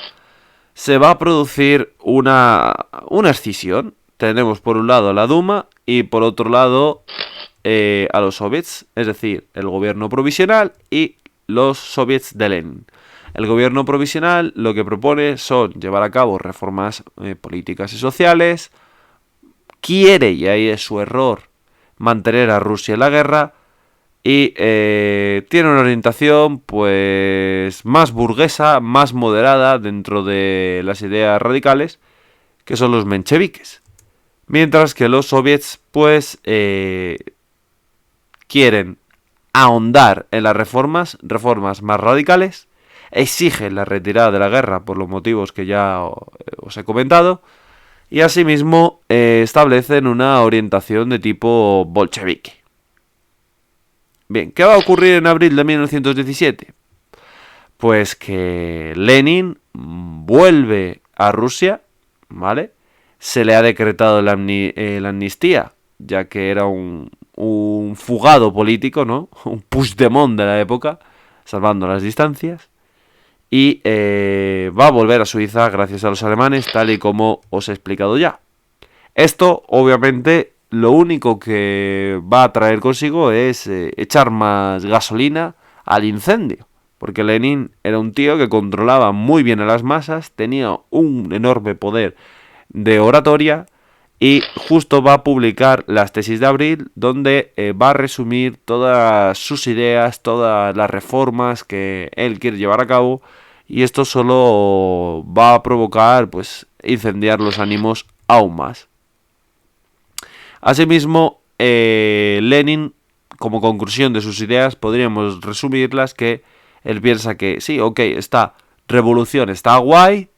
se va a producir una escisión. Tenemos por un lado la Duma y por otro lado a los soviets, es decir, el gobierno provisional y los soviets de Lenin. El gobierno provisional lo que propone son llevar a cabo reformas políticas y sociales, quiere, y ahí es su error, mantener a Rusia en la guerra y tiene una orientación pues más burguesa, más moderada dentro de las ideas radicales, que son los mencheviques. Mientras que los soviets pues quieren ahondar en las reformas más radicales, exigen la retirada de la guerra por los motivos que ya os he comentado, y asimismo establecen una orientación de tipo bolchevique. Bien, ¿qué va a ocurrir en abril de 1917? Pues que Lenin vuelve a Rusia, ¿vale? Se le ha decretado la amnistía, ya que era un fugado político, ¿no? Un Puigdemont de la época, salvando las distancias. Y va a volver a Suiza gracias a los alemanes, tal y como os he explicado ya. Esto, obviamente, lo único que va a traer consigo es echar más gasolina al incendio. Porque Lenin era un tío que controlaba muy bien a las masas, tenía un enorme poder de oratoria y justo va a publicar las tesis de abril, donde va a resumir todas sus ideas, todas las reformas que él quiere llevar a cabo, y esto solo va a provocar, pues, incendiar los ánimos aún más. Asimismo, Lenin, como conclusión de sus ideas, podríamos resumirlas que él piensa que sí, ok, esta revolución está guay,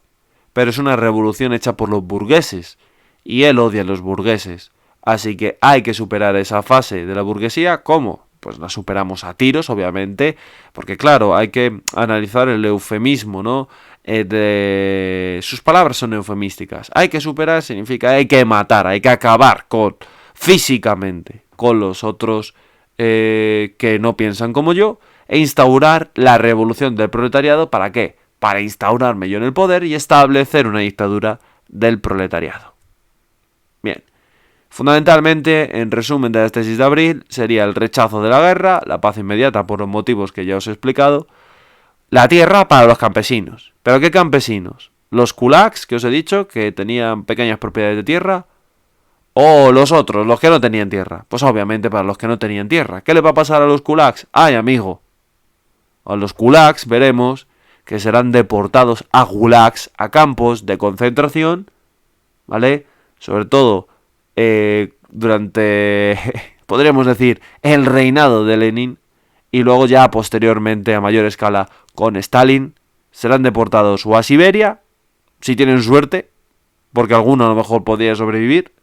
pero es una revolución hecha por los burgueses, y él odia a los burgueses. Así que hay que superar esa fase de la burguesía. ¿Cómo? Pues la superamos a tiros, obviamente, porque claro, hay que analizar el eufemismo, ¿no? Sus palabras son eufemísticas. Hay que superar significa hay que matar, hay que acabar físicamente con los otros que no piensan como yo, e instaurar la revolución del proletariado. ¿Para qué? Para instaurarme yo en el poder y establecer una dictadura del proletariado. Bien, fundamentalmente, en resumen de las tesis de abril, sería el rechazo de la guerra, la paz inmediata por los motivos que ya os he explicado, la tierra para los campesinos. ¿Pero qué campesinos? ¿Los kulaks, que os he dicho, que tenían pequeñas propiedades de tierra? ¿O los otros, los que no tenían tierra? Pues obviamente para los que no tenían tierra. ¿Qué le va a pasar a los kulaks? ¡Ay, amigo! A los kulaks veremos que serán deportados a gulags, a campos de concentración, ¿vale? Sobre todo durante, podríamos decir, el reinado de Lenin, y luego ya posteriormente a mayor escala con Stalin, serán deportados o a Siberia, si tienen suerte, porque alguno a lo mejor podría sobrevivir,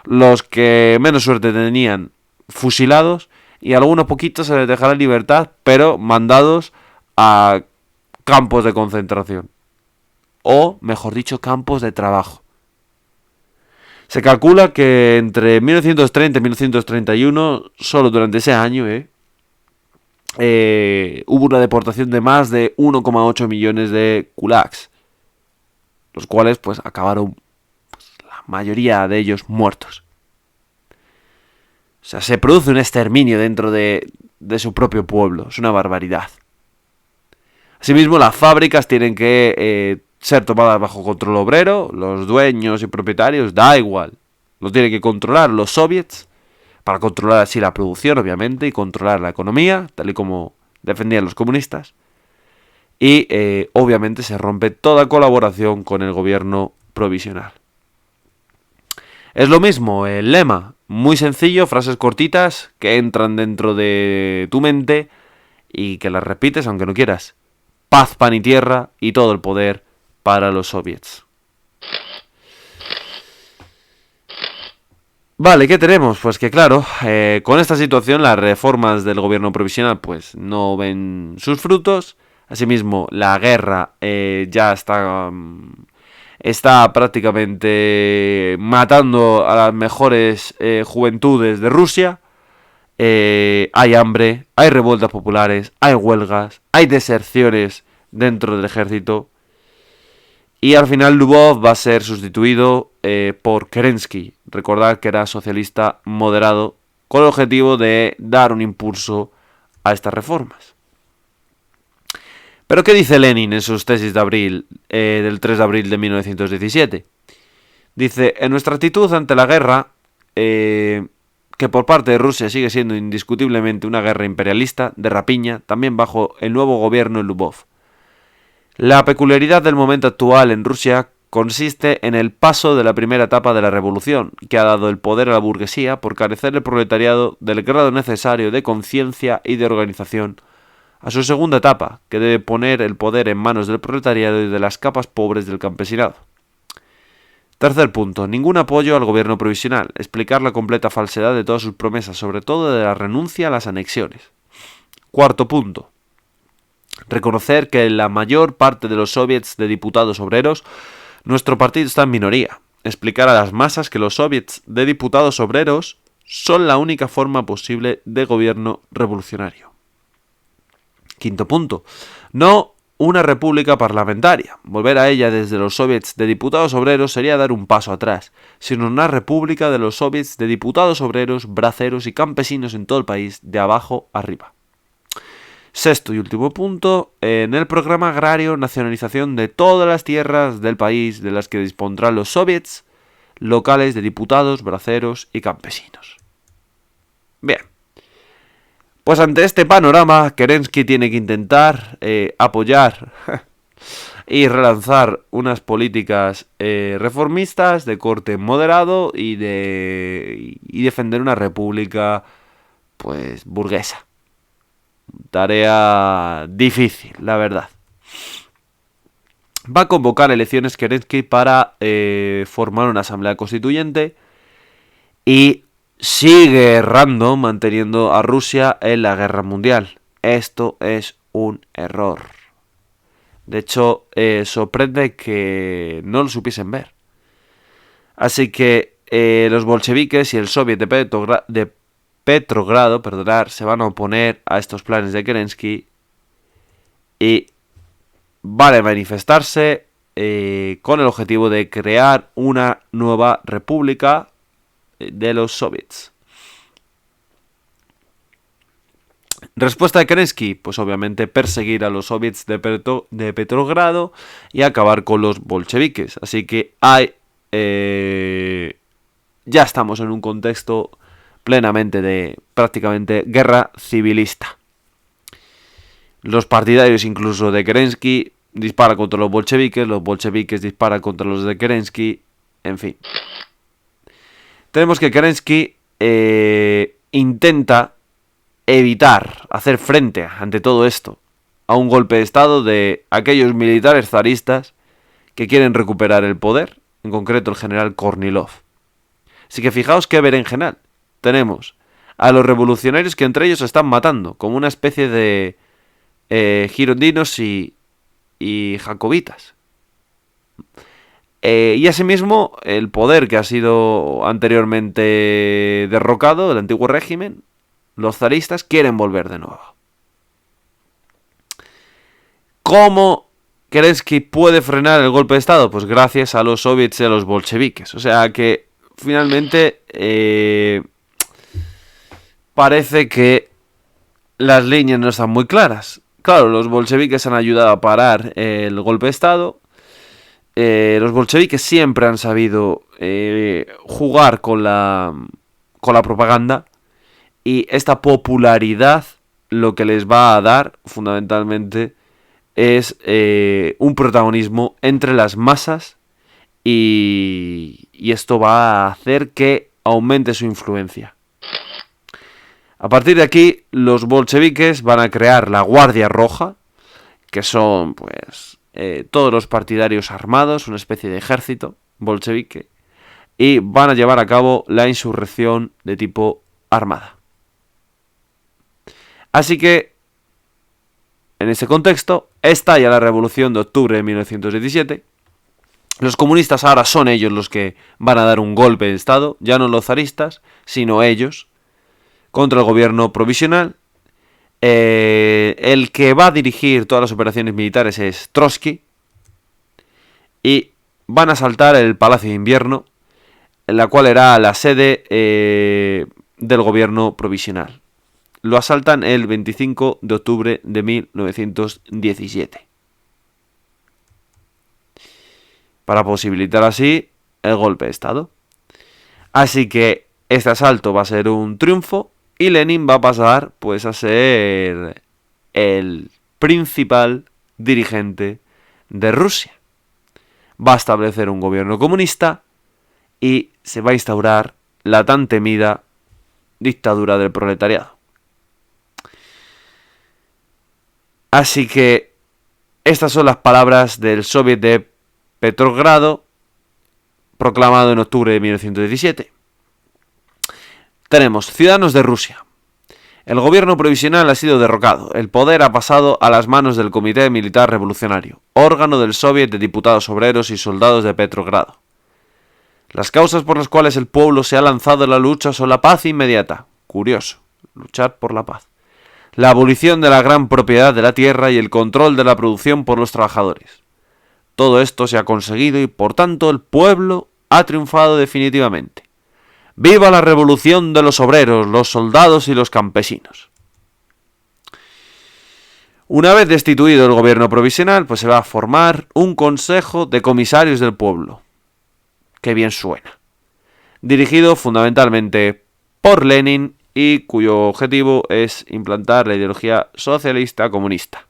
los que menos suerte tenían fusilados, y algunos poquitos se les dejará en libertad, pero mandados a campos de concentración, o mejor dicho, campos de trabajo. Se calcula que entre 1930 y 1931, solo durante ese año, hubo una deportación de más de 1,8 millones de kulaks, los cuales pues acabaron, pues, la mayoría de ellos muertos. O sea, se produce un exterminio dentro de su propio pueblo, es una barbaridad. Asimismo, las fábricas tienen que ser tomadas bajo control obrero, los dueños y propietarios, da igual, lo tienen que controlar los soviets, para controlar así la producción, obviamente, y controlar la economía, tal y como defendían los comunistas. Y obviamente se rompe toda colaboración con el gobierno provisional. Es lo mismo el lema, muy sencillo, frases cortitas que entran dentro de tu mente y que las repites aunque no quieras. Paz, pan y tierra, y todo el poder para los soviets. Vale, ¿qué tenemos? Pues que claro, con esta situación las reformas del gobierno provisional pues no ven sus frutos. Asimismo, la guerra ya está prácticamente matando a las mejores juventudes de Rusia. Hay hambre, hay revueltas populares, hay huelgas, hay deserciones dentro del ejército. Y al final Lvov va a ser sustituido por Kerensky. Recordad que era socialista moderado, con el objetivo de dar un impulso a estas reformas. ¿Pero qué dice Lenin en sus tesis de abril, del 3 de abril de 1917? Dice, en nuestra actitud ante la guerra, que por parte de Rusia sigue siendo indiscutiblemente una guerra imperialista, de rapiña, también bajo el nuevo gobierno en Lvov. La peculiaridad del momento actual en Rusia consiste en el paso de la primera etapa de la revolución, que ha dado el poder a la burguesía por carecer el proletariado del grado necesario de conciencia y de organización, a su segunda etapa, que debe poner el poder en manos del proletariado y de las capas pobres del campesinado. Tercer punto, ningún apoyo al gobierno provisional, explicar la completa falsedad de todas sus promesas, sobre todo de la renuncia a las anexiones. Cuarto punto, reconocer que en la mayor parte de los soviets de diputados obreros, nuestro partido está en minoría. Explicar a las masas que los soviets de diputados obreros son la única forma posible de gobierno revolucionario. Quinto punto, no una república parlamentaria. Volver a ella desde los soviets de diputados obreros sería dar un paso atrás, sino una república de los soviets de diputados obreros, braceros y campesinos en todo el país, de abajo arriba. Sexto y último punto, en el programa agrario, nacionalización de todas las tierras del país de las que dispondrán los soviets locales de diputados, braceros y campesinos. Bien. Pues ante este panorama, Kerensky tiene que intentar apoyar y relanzar unas políticas reformistas de corte moderado y defender una república, pues, burguesa. Tarea difícil, la verdad. Va a convocar elecciones Kerensky para formar una asamblea constituyente y sigue errando manteniendo a Rusia en la guerra mundial. Esto es un error. De hecho, sorprende que no lo supiesen ver. Así que los bolcheviques y el soviet de Petrogrado, se van a oponer a estos planes de Kerensky y van a manifestarse con el objetivo de crear una nueva república de los soviets. Respuesta de Kerensky, pues obviamente perseguir a los soviets de Petrogrado y acabar con los bolcheviques. Así que ya estamos en un contexto plenamente de prácticamente guerra civilista. Los partidarios incluso de Kerensky disparan contra los bolcheviques disparan contra los de Kerensky, en fin. Tenemos que Kerensky intenta evitar hacer frente ante todo esto a un golpe de estado de aquellos militares zaristas que quieren recuperar el poder, en concreto el general Kornilov. Así que fijaos qué berenjenal. Tenemos a los revolucionarios que entre ellos se están matando, como una especie de girondinos y jacobitas. Y asimismo, el poder que ha sido anteriormente derrocado, el antiguo régimen, los zaristas quieren volver de nuevo. ¿Cómo Kerensky puede frenar el golpe de estado? Pues gracias a los soviets y a los bolcheviques. O sea que finalmente parece que las líneas no están muy claras. Claro, los bolcheviques han ayudado a parar el golpe de estado. Los bolcheviques siempre han sabido jugar con la propaganda. Y esta popularidad lo que les va a dar fundamentalmente es un protagonismo entre las masas. Y esto va a hacer que aumente su influencia. A partir de aquí, los bolcheviques van a crear la Guardia Roja, que son pues todos los partidarios armados, una especie de ejército bolchevique, y van a llevar a cabo la insurrección de tipo armada. Así que, en este contexto, estalla la Revolución de Octubre de 1917. Los comunistas ahora son ellos los que van a dar un golpe de estado, ya no los zaristas, sino ellos, contra el gobierno provisional. El que va a dirigir todas las operaciones militares es Trotsky. Y van a asaltar el Palacio de Invierno, en la cual era la sede del gobierno provisional. Lo asaltan el 25 de octubre de 1917. Para posibilitar así el golpe de estado. Así que este asalto va a ser un triunfo y Lenin va a pasar pues a ser el principal dirigente de Rusia. Va a establecer un gobierno comunista y se va a instaurar la tan temida dictadura del proletariado. Así que estas son las palabras del Soviet de Petrogrado, proclamado en octubre de 1917. Tenemos ciudadanos de Rusia. El gobierno provisional ha sido derrocado. El poder ha pasado a las manos del Comité Militar Revolucionario, órgano del Soviet de Diputados Obreros y Soldados de Petrogrado. Las causas por las cuales el pueblo se ha lanzado a la lucha son la paz inmediata. Curioso, luchar por la paz. la abolición de la gran propiedad de la tierra y el control de la producción por los trabajadores. Todo esto se ha conseguido y por tanto el pueblo ha triunfado definitivamente. ¡Viva la revolución de los obreros, los soldados y los campesinos! Una vez destituido el gobierno provisional, pues se va a formar un consejo de comisarios del pueblo. ¡Qué bien suena! Dirigido fundamentalmente por Lenin y cuyo objetivo es implantar la ideología socialista comunista.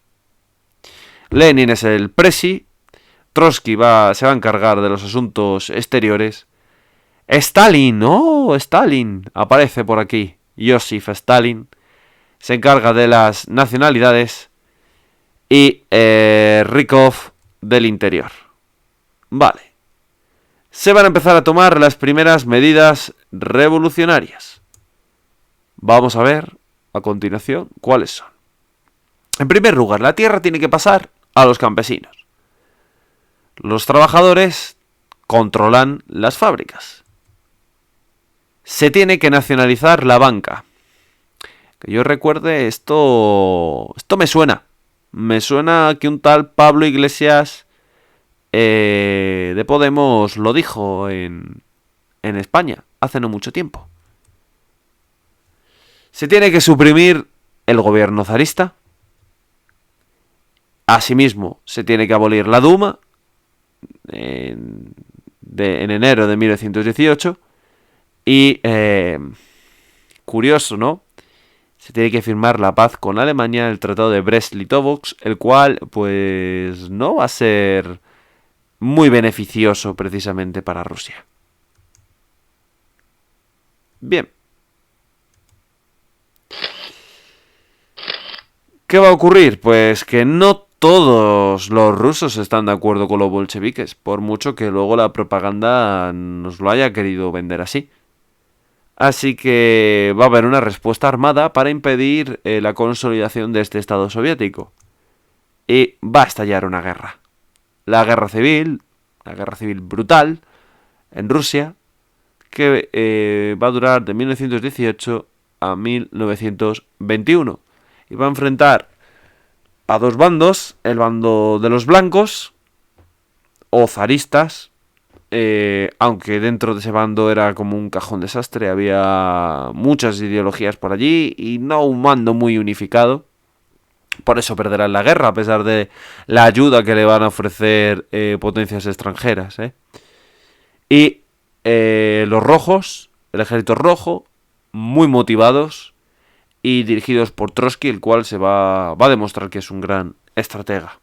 Lenin es el presi, Trotsky se va a encargar de los asuntos exteriores. Stalin, Stalin, aparece por aquí. Joseph Stalin se encarga de las nacionalidades y Rykov del interior. Vale. Se van a empezar a tomar las primeras medidas revolucionarias. Vamos a ver a continuación cuáles son. En primer lugar, la tierra tiene que pasar a los campesinos. Los trabajadores controlan las fábricas. Se tiene que nacionalizar la banca. Que yo recuerde, esto me suena. Me suena que un tal Pablo Iglesias de Podemos lo dijo en España hace no mucho tiempo. Se tiene que suprimir el gobierno zarista. Asimismo, se tiene que abolir la Duma en enero de 1918. Y curioso, ¿no? Se tiene que firmar la paz con Alemania, el Tratado de Brest-Litovsk, el cual pues no va a ser muy beneficioso precisamente para Rusia. Bien. ¿Qué va a ocurrir? Pues que no todos los rusos están de acuerdo con los bolcheviques, por mucho que luego la propaganda nos lo haya querido vender así. Así que va a haber una respuesta armada para impedir la consolidación de este Estado soviético. Y va a estallar una guerra. La guerra civil brutal en Rusia, que va a durar de 1918 a 1921. Y va a enfrentar a dos bandos, el bando de los blancos o zaristas, aunque dentro de ese bando era como un cajón desastre, había muchas ideologías por allí y no un mando muy unificado. Por eso perderán la guerra, a pesar de la ayuda que le van a ofrecer potencias extranjeras. Y los rojos, el ejército rojo, muy motivados y dirigidos por Trotsky, el cual va a demostrar que es un gran estratega.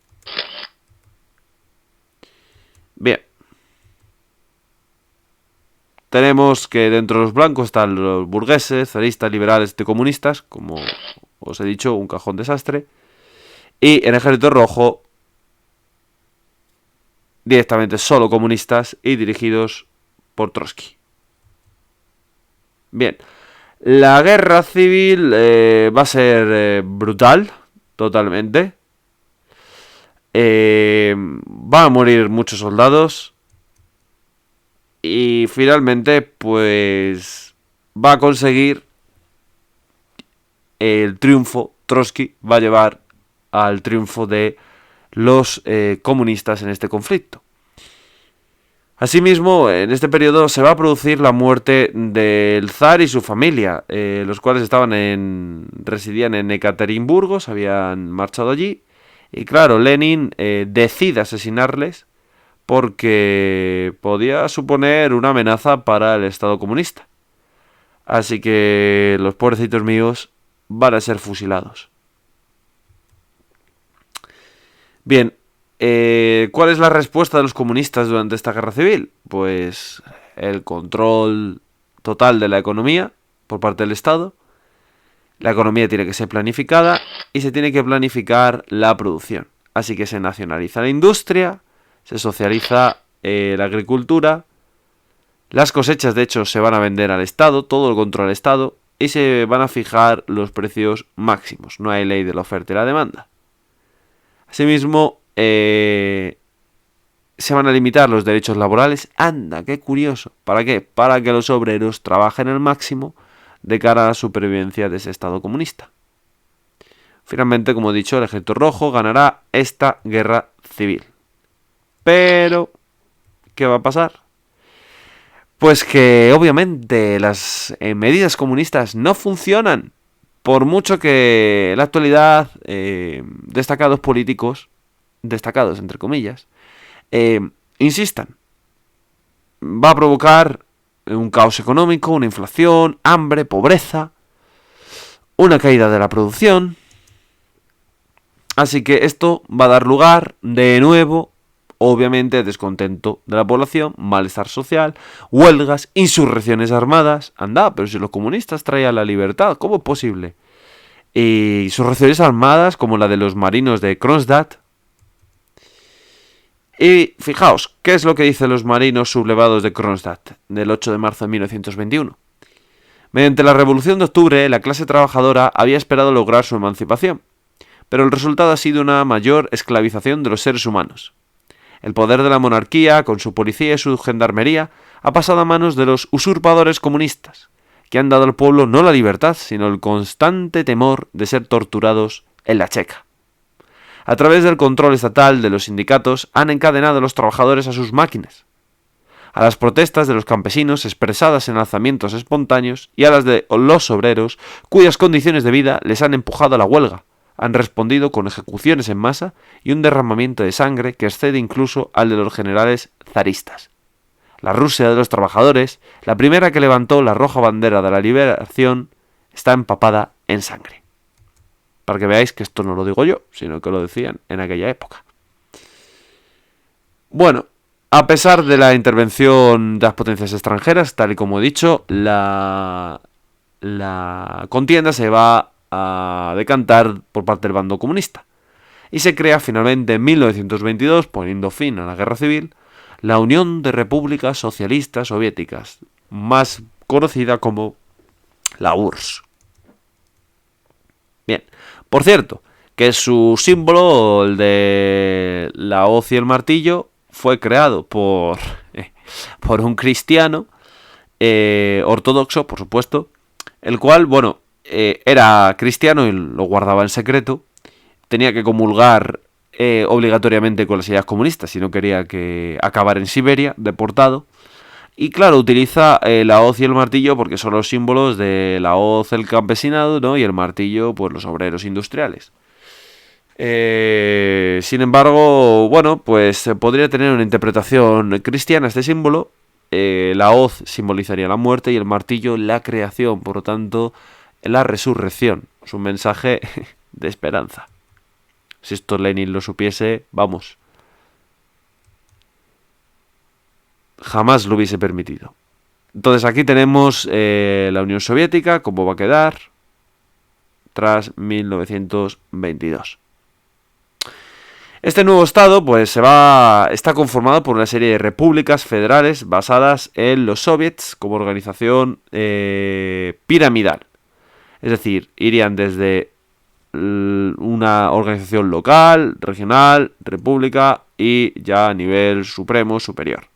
Bien. Tenemos que dentro de los blancos están los burgueses, zaristas, liberales y comunistas, como os he dicho, un cajón desastre. Y el ejército rojo, directamente solo comunistas y dirigidos por Trotsky. Bien, la guerra civil va a ser brutal, totalmente. Van a morir muchos soldados. Y finalmente, pues, va a conseguir el triunfo. Trotsky va a llevar al triunfo de los comunistas en este conflicto. Asimismo, en este periodo se va a producir la muerte del zar y su familia, los cuales residían en Ekaterimburgo, se habían marchado allí. Y claro, Lenin decide asesinarles porque podía suponer una amenaza para el Estado comunista. Así que los pobrecitos míos van a ser fusilados. Bien, ¿cuál es la respuesta de los comunistas durante esta guerra civil? Pues el control total de la economía por parte del Estado. La economía tiene que ser planificada y se tiene que planificar la producción. Así que se nacionaliza la industria, se socializa la agricultura, las cosechas de hecho se van a vender al Estado, todo el control al Estado, y se van a fijar los precios máximos. No hay ley de la oferta y la demanda. Asimismo, se van a limitar los derechos laborales. Anda, qué curioso. ¿Para qué? Para que los obreros trabajen al máximo de cara a la supervivencia de ese Estado comunista. Finalmente, como he dicho, el Ejército Rojo ganará esta guerra civil. Pero, ¿qué va a pasar? Pues que obviamente las medidas comunistas no funcionan. Por mucho que en la actualidad destacados políticos, destacados entre comillas, insistan. Va a provocar un caos económico, una inflación, hambre, pobreza, una caída de la producción. Así que esto va a dar lugar de nuevo, obviamente, descontento de la población, malestar social, huelgas, insurrecciones armadas. Anda, pero si los comunistas traían la libertad, ¿cómo es posible? Y insurrecciones armadas como la de los marinos de Kronstadt. Y fijaos, ¿qué es lo que dicen los marinos sublevados de Kronstadt del 8 de marzo de 1921? Mediante la Revolución de Octubre, la clase trabajadora había esperado lograr su emancipación, pero el resultado ha sido una mayor esclavización de los seres humanos. El poder de la monarquía, con su policía y su gendarmería, ha pasado a manos de los usurpadores comunistas, que han dado al pueblo no la libertad, sino el constante temor de ser torturados en la Checa. A través del control estatal de los sindicatos, han encadenado a los trabajadores a sus máquinas, a las protestas de los campesinos expresadas en alzamientos espontáneos y a las de los obreros, cuyas condiciones de vida les han empujado a la huelga. Han respondido con ejecuciones en masa y un derramamiento de sangre que excede incluso al de los generales zaristas. La Rusia de los trabajadores, la primera que levantó la roja bandera de la liberación, está empapada en sangre. Para que veáis que esto no lo digo yo, sino que lo decían en aquella época. Bueno, a pesar de la intervención de las potencias extranjeras, tal y como he dicho, la contienda se va a decantar por parte del bando comunista. Y se crea finalmente en 1922, poniendo fin a la guerra civil, la Unión de Repúblicas Socialistas Soviéticas, más conocida como la URSS. Bien, por cierto, que su símbolo, el de la hoz y el martillo, fue creado por un cristiano ortodoxo, por supuesto, el cual, bueno, era cristiano y lo guardaba en secreto. Tenía que comulgar obligatoriamente con las ideas comunistas si no quería que acabar en Siberia, deportado. Y claro, utiliza la hoz y el martillo porque son los símbolos de la hoz el campesinado, ¿no? Y el martillo, pues los obreros industriales. Sin embargo, bueno, pues podría tener una interpretación cristiana este símbolo. La hoz simbolizaría la muerte y el martillo la creación, por lo tanto, la resurrección. Es un mensaje de esperanza. Si esto Lenin lo supiese, vamos, jamás lo hubiese permitido. Entonces aquí tenemos la Unión Soviética, cómo va a quedar tras 1922. Este nuevo estado pues está conformado por una serie de repúblicas federales basadas en los soviets como organización piramidal. Es decir, irían desde una organización local, regional, república y ya a nivel supremo, superior.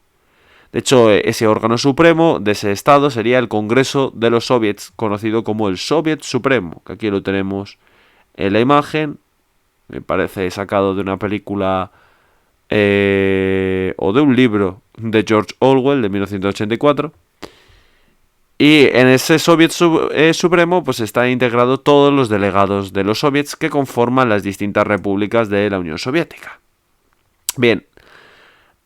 De hecho, ese órgano supremo de ese estado sería el Congreso de los Soviets, conocido como el Soviet Supremo, que aquí lo tenemos en la imagen. Me parece sacado de una película o de un libro de George Orwell de 1984. Y en ese Soviet Supremo pues está integrado todos los delegados de los soviets que conforman las distintas repúblicas de la Unión Soviética. Bien,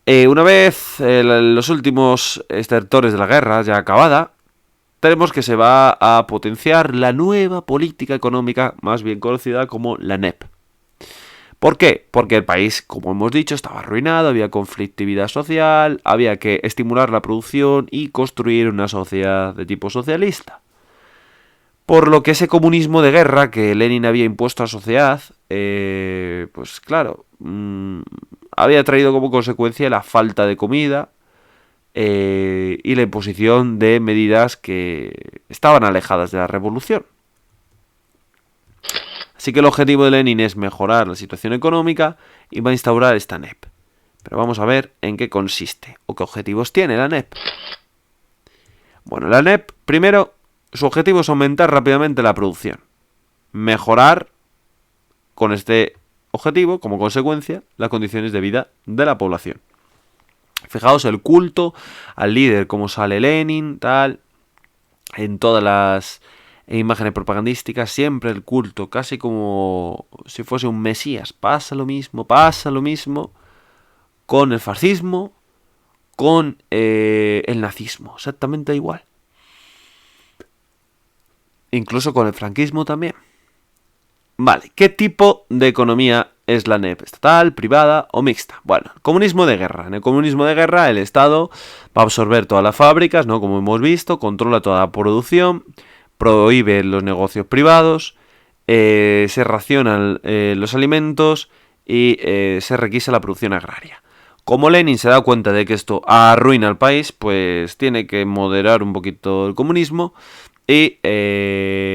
una vez los últimos estertores de la guerra ya acabada, tenemos que se va a potenciar la nueva política económica más bien conocida como la NEP. ¿Por qué? Porque el país, como hemos dicho, estaba arruinado, había conflictividad social, había que estimular la producción y construir una sociedad de tipo socialista. Por lo que ese comunismo de guerra que Lenin había impuesto a la sociedad, pues claro, había traído como consecuencia la falta de comida y la imposición de medidas que estaban alejadas de la revolución. Así que el objetivo de Lenin es mejorar la situación económica y va a instaurar esta NEP. Pero vamos a ver en qué consiste o qué objetivos tiene la NEP. Bueno, la NEP, primero, su objetivo es aumentar rápidamente la producción, mejorar con este objetivo, como consecuencia, las condiciones de vida de la población. Fijaos el culto al líder, como sale Lenin, tal, en todas las imágenes propagandísticas, siempre el culto, casi como si fuese un mesías. Pasa lo mismo con el fascismo, con el nazismo, exactamente igual. Incluso con el franquismo también. Vale, ¿qué tipo de economía es la NEP? ¿Estatal, privada o mixta? Bueno, comunismo de guerra. En el comunismo de guerra el Estado va a absorber todas las fábricas, ¿no? Como hemos visto, controla toda la producción, prohíbe los negocios privados, se racionan los alimentos y se requisa la producción agraria. Como Lenin se da cuenta de que esto arruina al país, pues tiene que moderar un poquito el comunismo y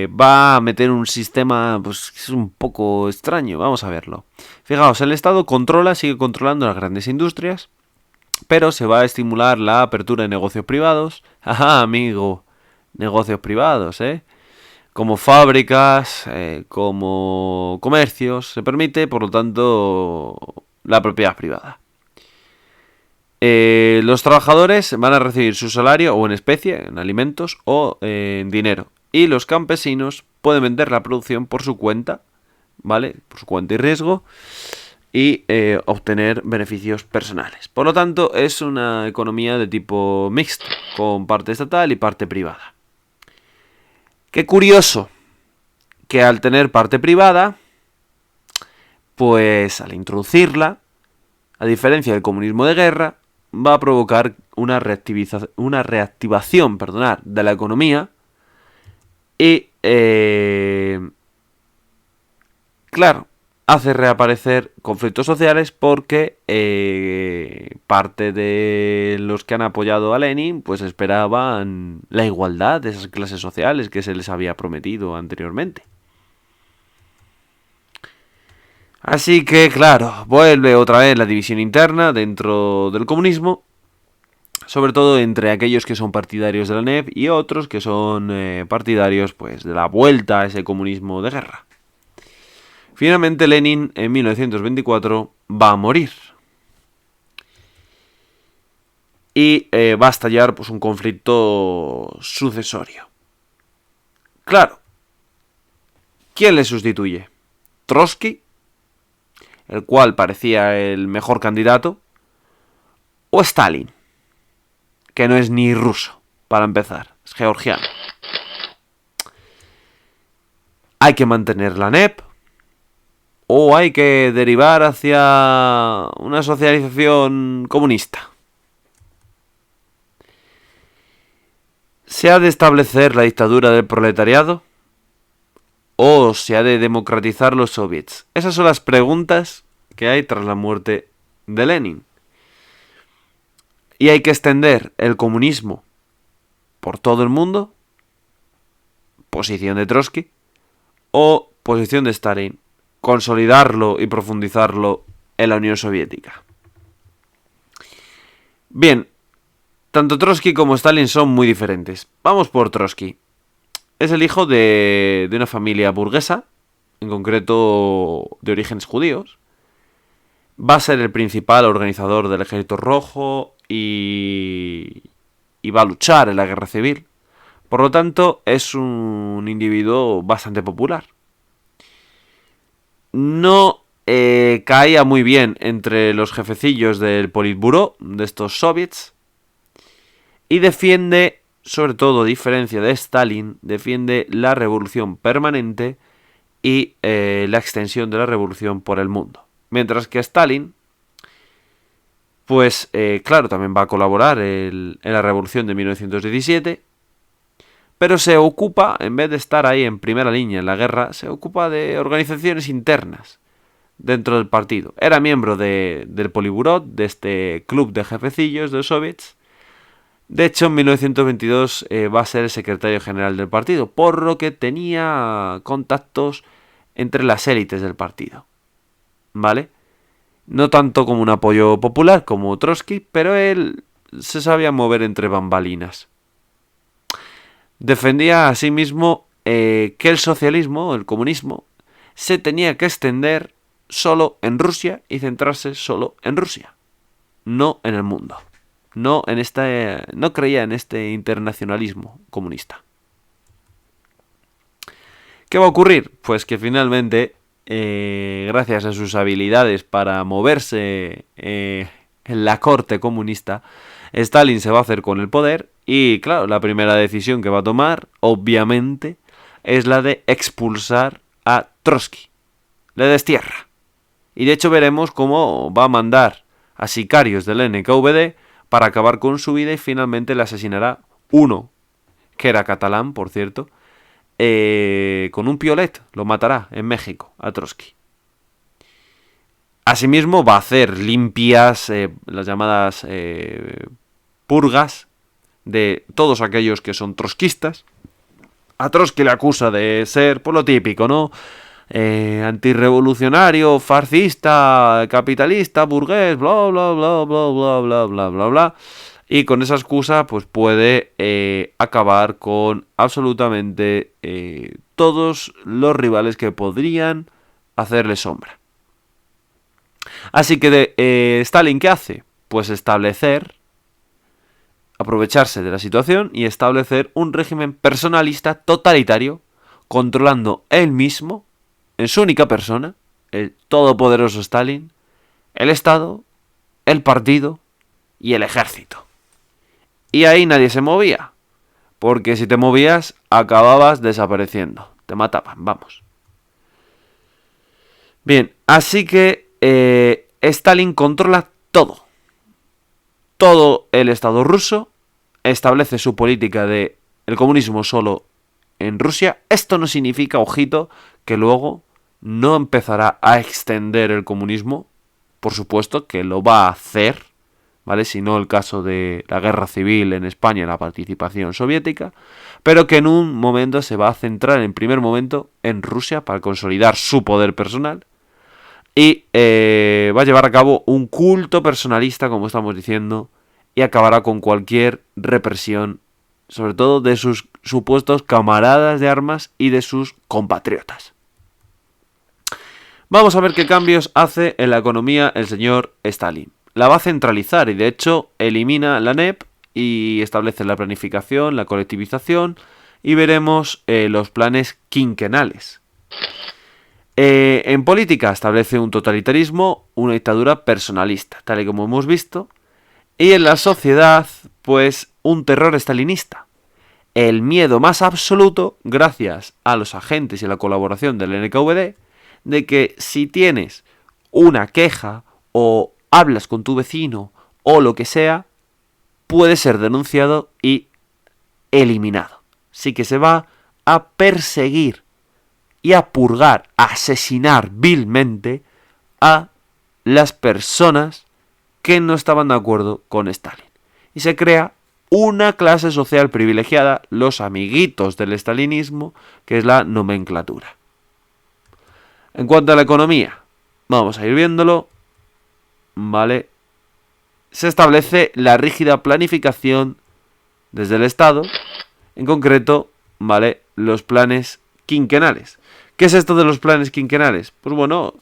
va a meter un sistema pues que es un poco extraño. Vamos a verlo. Fijaos, el Estado sigue controlando las grandes industrias, pero se va a estimular la apertura de negocios privados. Ajá, amigo, negocios privados, como fábricas, como comercios, se permite, por lo tanto, la propiedad privada. Los trabajadores van a recibir su salario o en especie, en alimentos o en dinero. Y los campesinos pueden vender la producción por su cuenta, ¿vale? Por su cuenta y riesgo y obtener beneficios personales. Por lo tanto, es una economía de tipo mixto, con parte estatal y parte privada. Qué curioso que al tener parte privada, pues al introducirla, a diferencia del comunismo de guerra, va a provocar una reactivación de la economía y, claro, hace reaparecer conflictos sociales porque parte de los que han apoyado a Lenin pues esperaban la igualdad de esas clases sociales que se les había prometido anteriormente. Así que, claro, vuelve otra vez la división interna dentro del comunismo, sobre todo entre aquellos que son partidarios de la NEP y otros que son partidarios pues de la vuelta a ese comunismo de guerra. Finalmente Lenin en 1924 va a morir y va a estallar pues un conflicto sucesorio. Claro, ¿quién le sustituye? ¿Trotsky, el cual parecía el mejor candidato, o Stalin, que no es ni ruso, para empezar, es georgiano? ¿Hay que mantener la NEP o hay que derivar hacia una socialización comunista? ¿Se ha de establecer la dictadura del proletariado o se ha de democratizar los soviets? Esas son las preguntas que hay tras la muerte de Lenin. ¿Y hay que extender el comunismo por todo el mundo? Posición de Trotsky. O posición de Stalin. Consolidarlo y profundizarlo en la Unión Soviética. Bien, tanto Trotsky como Stalin son muy diferentes. Vamos por Trotsky. Es el hijo de una familia burguesa, en concreto de orígenes judíos. Va a ser el principal organizador del Ejército Rojo y va a luchar en la guerra civil. Por lo tanto, es un individuo bastante popular. No caía muy bien entre los jefecillos del Politburó, de estos soviets, y defiende, sobre todo a diferencia de Stalin, defiende la revolución permanente y la extensión de la revolución por el mundo. Mientras que Stalin, pues claro, también va a colaborar en la revolución de 1917, pero se ocupa, en vez de estar ahí en primera línea en la guerra, se ocupa de organizaciones internas dentro del partido. Era miembro del Politburó, de este club de jefecillos de los soviets. De hecho, en 1922 va a ser el secretario general del partido, por lo que tenía contactos entre las élites del partido. ¿Vale? No tanto como un apoyo popular como Trotsky, pero él se sabía mover entre bambalinas. Defendía asimismo que el socialismo, el comunismo, se tenía que extender solo en Rusia y centrarse solo en Rusia, no en el mundo. No creía en este internacionalismo comunista. ¿Qué va a ocurrir? Pues que finalmente, gracias a sus habilidades para moverse en la corte comunista, Stalin se va a hacer con el poder y, claro, la primera decisión que va a tomar, obviamente, es la de expulsar a Trotsky. Le destierra. Y de hecho veremos cómo va a mandar a sicarios del NKVD para acabar con su vida y finalmente le asesinará uno, que era catalán, por cierto, con un piolet. Lo matará en México a Trotsky. Asimismo va a hacer limpias, las llamadas purgas, de todos aquellos que son trotskistas. A Trotsky le acusa de ser, por lo típico, ¿no? Antirrevolucionario, fascista, capitalista, burgués, bla bla bla bla bla bla bla bla bla. Y con esa excusa pues puede acabar con absolutamente todos los rivales que podrían hacerle sombra. Así que Stalin, ¿qué hace? Pues aprovecharse de la situación y establecer un régimen personalista totalitario, controlando él mismo, en su única persona, el todopoderoso Stalin, el Estado, el partido y el ejército. Y ahí nadie se movía, porque si te movías acababas desapareciendo, te mataban, vamos. Bien, así que Stalin controla todo el Estado ruso, establece su política de el comunismo solo en Rusia. Esto no significa, ojito, que luego no empezará a extender el comunismo. Por supuesto que lo va a hacer, ¿vale? Si no el caso de la guerra civil en España, la participación soviética, pero que en un momento se va a centrar en primer momento en Rusia para consolidar su poder personal y va a llevar a cabo un culto personalista, como estamos diciendo, y acabará con cualquier represión, sobre todo de sus supuestos camaradas de armas y de sus compatriotas. Vamos a ver qué cambios hace en la economía el señor Stalin. La va a centralizar y de hecho elimina la NEP y establece la planificación, la colectivización y veremos los planes quinquenales. En política establece un totalitarismo, una dictadura personalista, tal y como hemos visto, y en la sociedad, pues, un terror estalinista. El miedo más absoluto, gracias a los agentes y a la colaboración del NKVD, de que si tienes una queja o hablas con tu vecino o lo que sea, puede ser denunciado y eliminado. Así que se va a perseguir y a purgar, a asesinar vilmente a las personas que no estaban de acuerdo con Stalin. Y se crea una clase social privilegiada, los amiguitos del stalinismo, que es la nomenclatura. En cuanto a la economía, vamos a ir viéndolo, ¿vale? Se establece la rígida planificación desde el Estado, en concreto, ¿vale? Los planes quinquenales. ¿Qué es esto de los planes quinquenales? Pues bueno,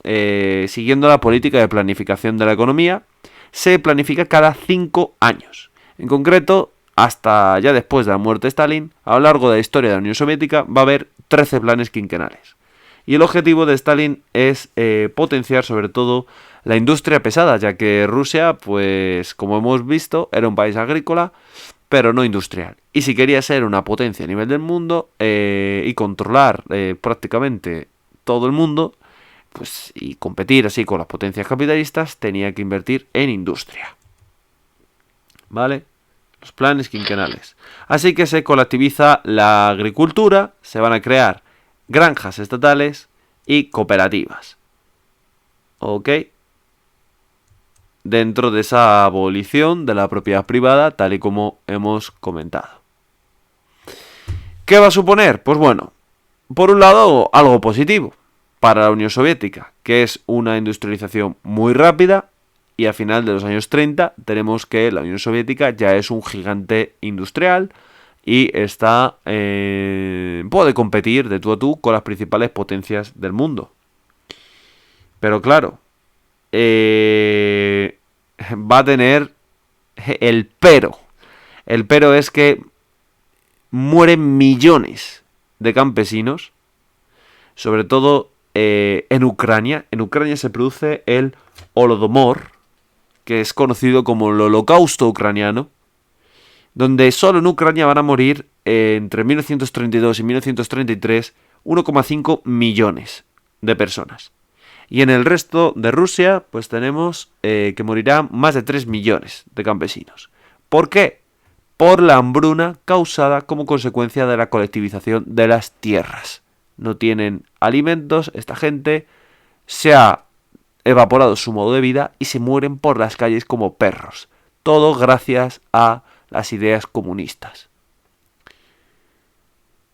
siguiendo la política de planificación de la economía, se planifica cada 5 años. En concreto, hasta ya después de la muerte de Stalin, a lo largo de la historia de la Unión Soviética, va a haber 13 planes quinquenales. Y el objetivo de Stalin es potenciar sobre todo la industria pesada, ya que Rusia, pues como hemos visto, era un país agrícola, pero no industrial. Y si quería ser una potencia a nivel del mundo y controlar prácticamente todo el mundo, pues y competir así con las potencias capitalistas, tenía que invertir en industria. ¿Vale? Los planes quinquenales. Así que se colectiviza la agricultura, se van a crear granjas estatales y cooperativas. ¿Ok? Dentro de esa abolición de la propiedad privada, tal y como hemos comentado. ¿Qué va a suponer? Pues bueno, por un lado, algo positivo para la Unión Soviética, que es una industrialización muy rápida, y a final de los años 30 tenemos que la Unión Soviética ya es un gigante industrial y puede competir de tú a tú con las principales potencias del mundo. Pero claro, va a tener el pero. El pero es que mueren millones de campesinos, sobre todo en Ucrania. En Ucrania se produce el Holodomor, que es conocido como el Holocausto ucraniano, donde solo en Ucrania van a morir entre 1932 y 1933 1,5 millones de personas. Y en el resto de Rusia, pues tenemos que morirán más de 3 millones de campesinos. ¿Por qué? Por la hambruna causada como consecuencia de la colectivización de las tierras. No tienen alimentos, esta gente se ha evaporado su modo de vida y se mueren por las calles como perros. Todo gracias a las ideas comunistas.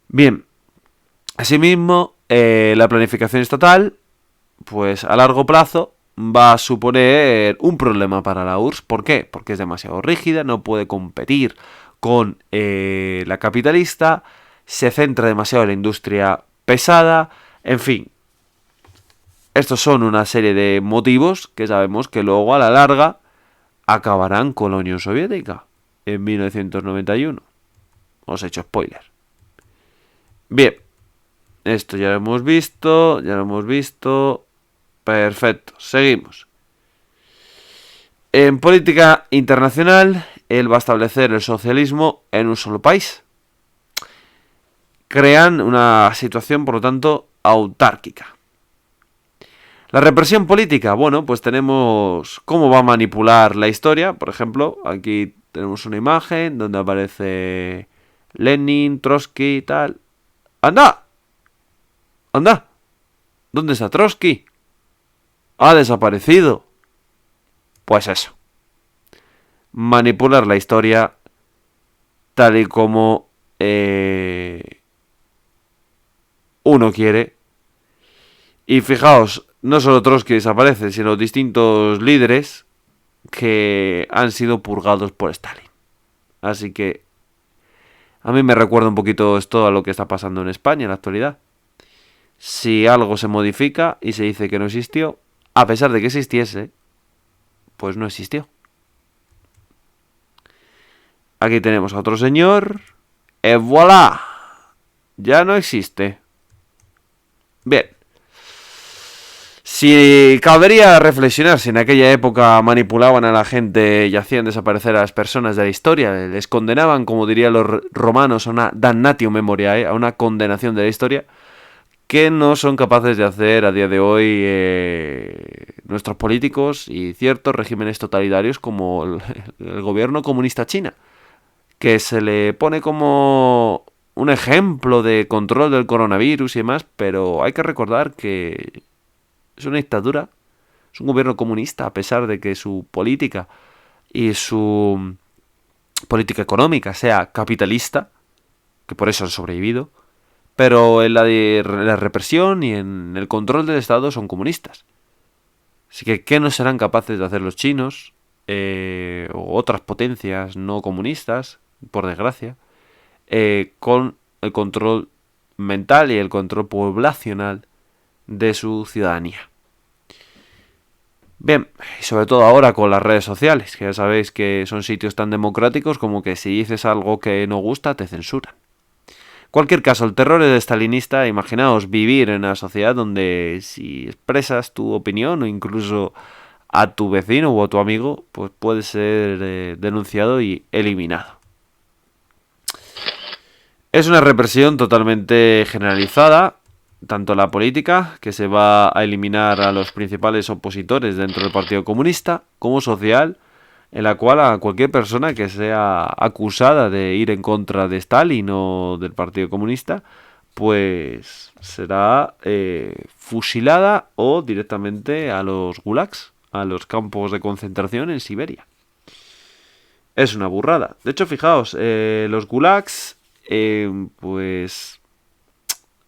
Bien, asimismo, la planificación estatal, pues a largo plazo, va a suponer un problema para la URSS. ¿Por qué? Porque es demasiado rígida, no puede competir con la capitalista, se centra demasiado en la industria pesada, en fin. Estos son una serie de motivos que sabemos que luego a la larga acabarán con la Unión Soviética en 1991. Os he hecho spoiler. Bien, esto ya lo hemos visto. Perfecto, seguimos. En política internacional, él va a establecer el socialismo en un solo país. Crean una situación, por lo tanto, autárquica. La represión política, bueno, pues tenemos cómo va a manipular la historia. Por ejemplo, aquí tenemos una imagen donde aparece Lenin, Trotsky y tal. ¡Anda! ¡Anda! ¿Dónde está Trotsky? Ha desaparecido. Pues eso. Manipular la historia tal y como uno quiere. Y fijaos, no solo Trotsky desaparece, sino distintos líderes que han sido purgados por Stalin. Así que a mí me recuerda un poquito esto a lo que está pasando en España en la actualidad. Si algo se modifica y se dice que no existió, a pesar de que existiese, pues no existió. Aquí tenemos a otro señor. ¡Et voilà! Ya no existe. Bien. Si cabría reflexionar si en aquella época manipulaban a la gente y hacían desaparecer a las personas de la historia, les condenaban, como dirían los romanos, a una damnatio memoriae, a una condenación de la historia, que no son capaces de hacer a día de hoy nuestros políticos y ciertos regímenes totalitarios como el gobierno comunista china, que se le pone como un ejemplo de control del coronavirus y demás, pero hay que recordar que es una dictadura, es un gobierno comunista, a pesar de que su política y su política económica sea capitalista, que por eso han sobrevivido, pero en la represión y en el control del Estado son comunistas. Así que, ¿qué no serán capaces de hacer los chinos o otras potencias no comunistas, por desgracia, con el control mental y el control poblacional de su ciudadanía? Bien, y sobre todo ahora con las redes sociales, que ya sabéis que son sitios tan democráticos como que si dices algo que no gusta te censuran. En cualquier caso, el terror es stalinista. Imaginaos vivir en una sociedad donde si expresas tu opinión o incluso a tu vecino o a tu amigo, pues puede ser denunciado y eliminado. Es una represión totalmente generalizada, tanto en la política, que se va a eliminar a los principales opositores dentro del Partido Comunista, como social, en la cual a cualquier persona que sea acusada de ir en contra de Stalin o del Partido Comunista, pues será fusilada o directamente a los gulags, a los campos de concentración en Siberia. Es una burrada. De hecho, fijaos, los gulags, pues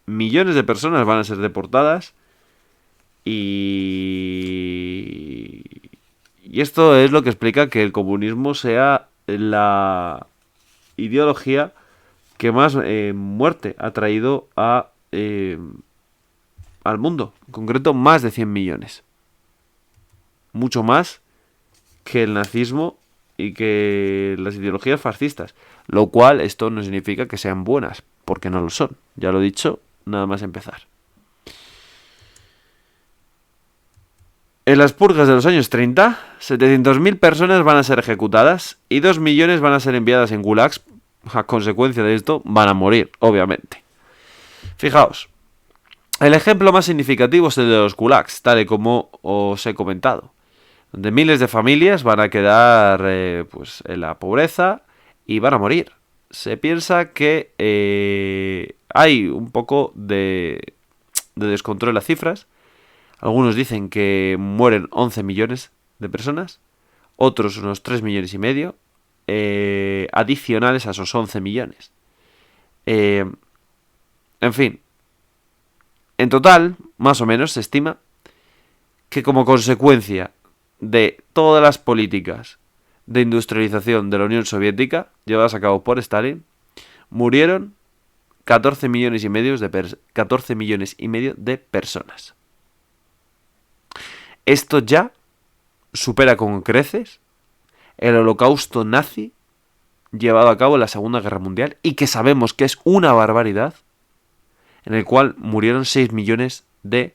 millones de personas van a ser deportadas y esto es lo que explica que el comunismo sea la ideología que más muerte ha traído al mundo, en concreto más de 100 millones. Mucho más que el nazismo y que las ideologías fascistas. Lo cual esto no significa que sean buenas, porque no lo son. Ya lo he dicho, nada más empezar. En las purgas de los años 30, 700.000 personas van a ser ejecutadas y 2 millones van a ser enviadas en gulags. A consecuencia de esto, van a morir, obviamente. Fijaos, el ejemplo más significativo es el de los gulags, tal y como os he comentado, donde miles de familias van a quedar pues en la pobreza y van a morir. Se piensa que hay un poco de descontrol en las cifras. Algunos dicen que mueren 11 millones de personas, otros unos 3 millones y medio, adicionales a esos 11 millones. En fin, en total, más o menos, se estima que como consecuencia de todas las políticas de industrialización de la Unión Soviética llevadas a cabo por Stalin, murieron 14 millones y medio de personas. Esto ya supera con creces el holocausto nazi llevado a cabo en la Segunda Guerra Mundial y que sabemos que es una barbaridad, en el cual murieron 6 millones de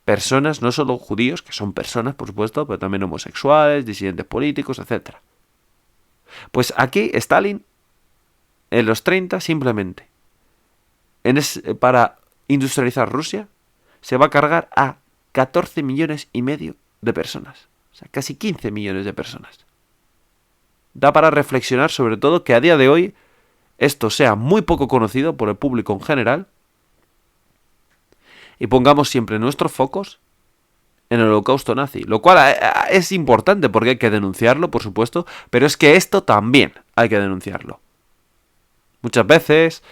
personas, no solo judíos, que son personas, por supuesto, pero también homosexuales, disidentes políticos, etc. Pues aquí Stalin, en los 30, simplemente, para industrializar Rusia, se va a cargar a 14 millones y medio de personas. O sea, casi 15 millones de personas. Da para reflexionar sobre todo que a día de hoy esto sea muy poco conocido por el público en general y pongamos siempre nuestros focos en el holocausto nazi, lo cual es importante porque hay que denunciarlo, por supuesto, pero es que esto también hay que denunciarlo. Muchas veces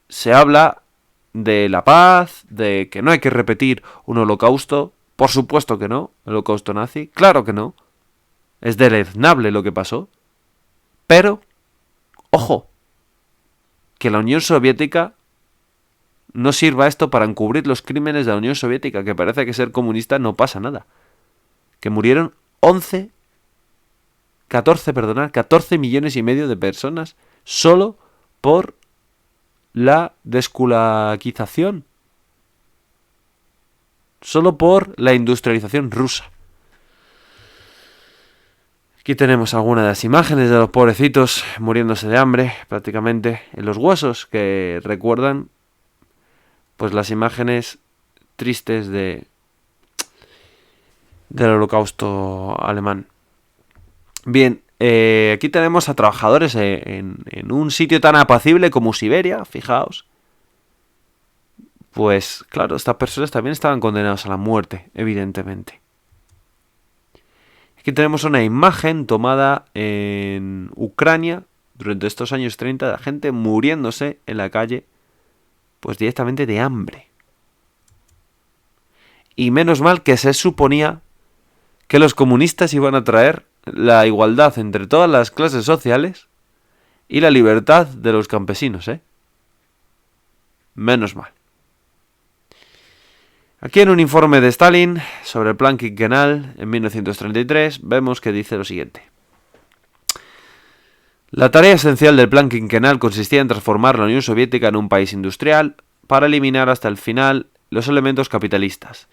se habla de la paz, de que no hay que repetir un holocausto. Por supuesto que no, el holocausto nazi, claro que no. Es deleznable lo que pasó. Pero, ojo, que la Unión Soviética no sirva esto para encubrir los crímenes de la Unión Soviética, que parece que ser comunista no pasa nada. Que murieron 14 millones y medio de personas solo por la desculaquización. Solo por la industrialización rusa. Aquí tenemos algunas de las imágenes de los pobrecitos muriéndose de hambre, prácticamente, en los huesos, que recuerdan pues las imágenes tristes del holocausto alemán. Bien, aquí tenemos a trabajadores en un sitio tan apacible como Siberia, fijaos. Pues claro, estas personas también estaban condenadas a la muerte, evidentemente. Aquí tenemos una imagen tomada en Ucrania durante estos años 30 de la gente muriéndose en la calle, pues directamente de hambre. Y menos mal que se suponía que los comunistas iban a traer la igualdad entre todas las clases sociales y la libertad de los campesinos, ¿eh? Menos mal. Aquí en un informe de Stalin sobre el plan quinquenal en 1933 vemos que dice lo siguiente. La tarea esencial del plan quinquenal consistía en transformar la Unión Soviética en un país industrial para eliminar hasta el final los elementos capitalistas,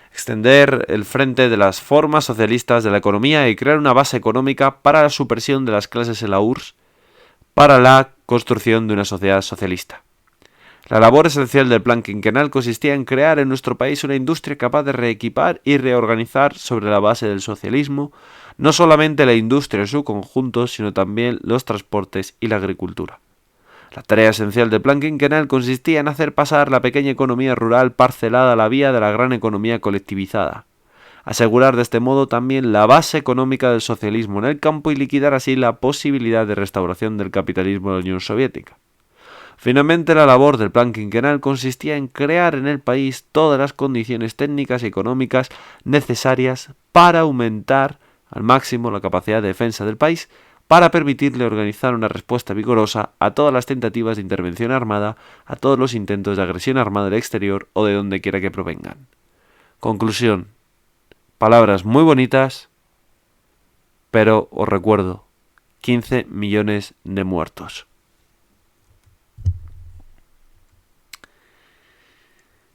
extender el frente de las formas socialistas de la economía y crear una base económica para la supresión de las clases en la URSS para la construcción de una sociedad socialista. La labor esencial del plan quinquenal consistía en crear en nuestro país una industria capaz de reequipar y reorganizar sobre la base del socialismo, no solamente la industria en su conjunto, sino también los transportes y la agricultura. La tarea esencial del plan quinquenal consistía en hacer pasar la pequeña economía rural parcelada a la vía de la gran economía colectivizada, asegurar de este modo también la base económica del socialismo en el campo y liquidar así la posibilidad de restauración del capitalismo de la Unión Soviética. Finalmente, la labor del plan quinquenal consistía en crear en el país todas las condiciones técnicas y económicas necesarias para aumentar al máximo la capacidad de defensa del país para permitirle organizar una respuesta vigorosa a todas las tentativas de intervención armada, a todos los intentos de agresión armada del exterior o de donde quiera que provengan. Conclusión. Palabras muy bonitas, pero os recuerdo, 15 millones de muertos.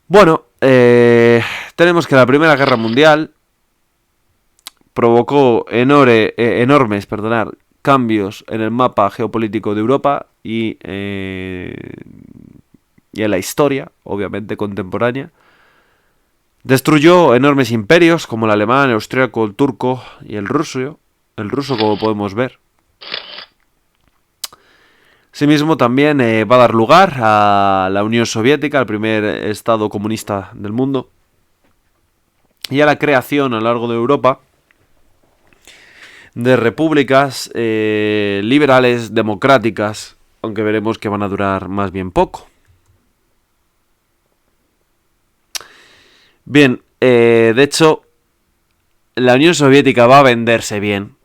Bueno, tenemos que la Primera Guerra Mundial provocó enormes cambios en el mapa geopolítico de Europa y en la historia, obviamente, contemporánea. Destruyó enormes imperios como el alemán, el austríaco, el turco y el ruso como podemos ver. Asimismo también va a dar lugar a la Unión Soviética, el primer estado comunista del mundo, y a la creación a lo largo de Europa de repúblicas liberales democráticas, aunque veremos que van a durar más bien poco. Bien, de hecho, la Unión Soviética va a venderse bien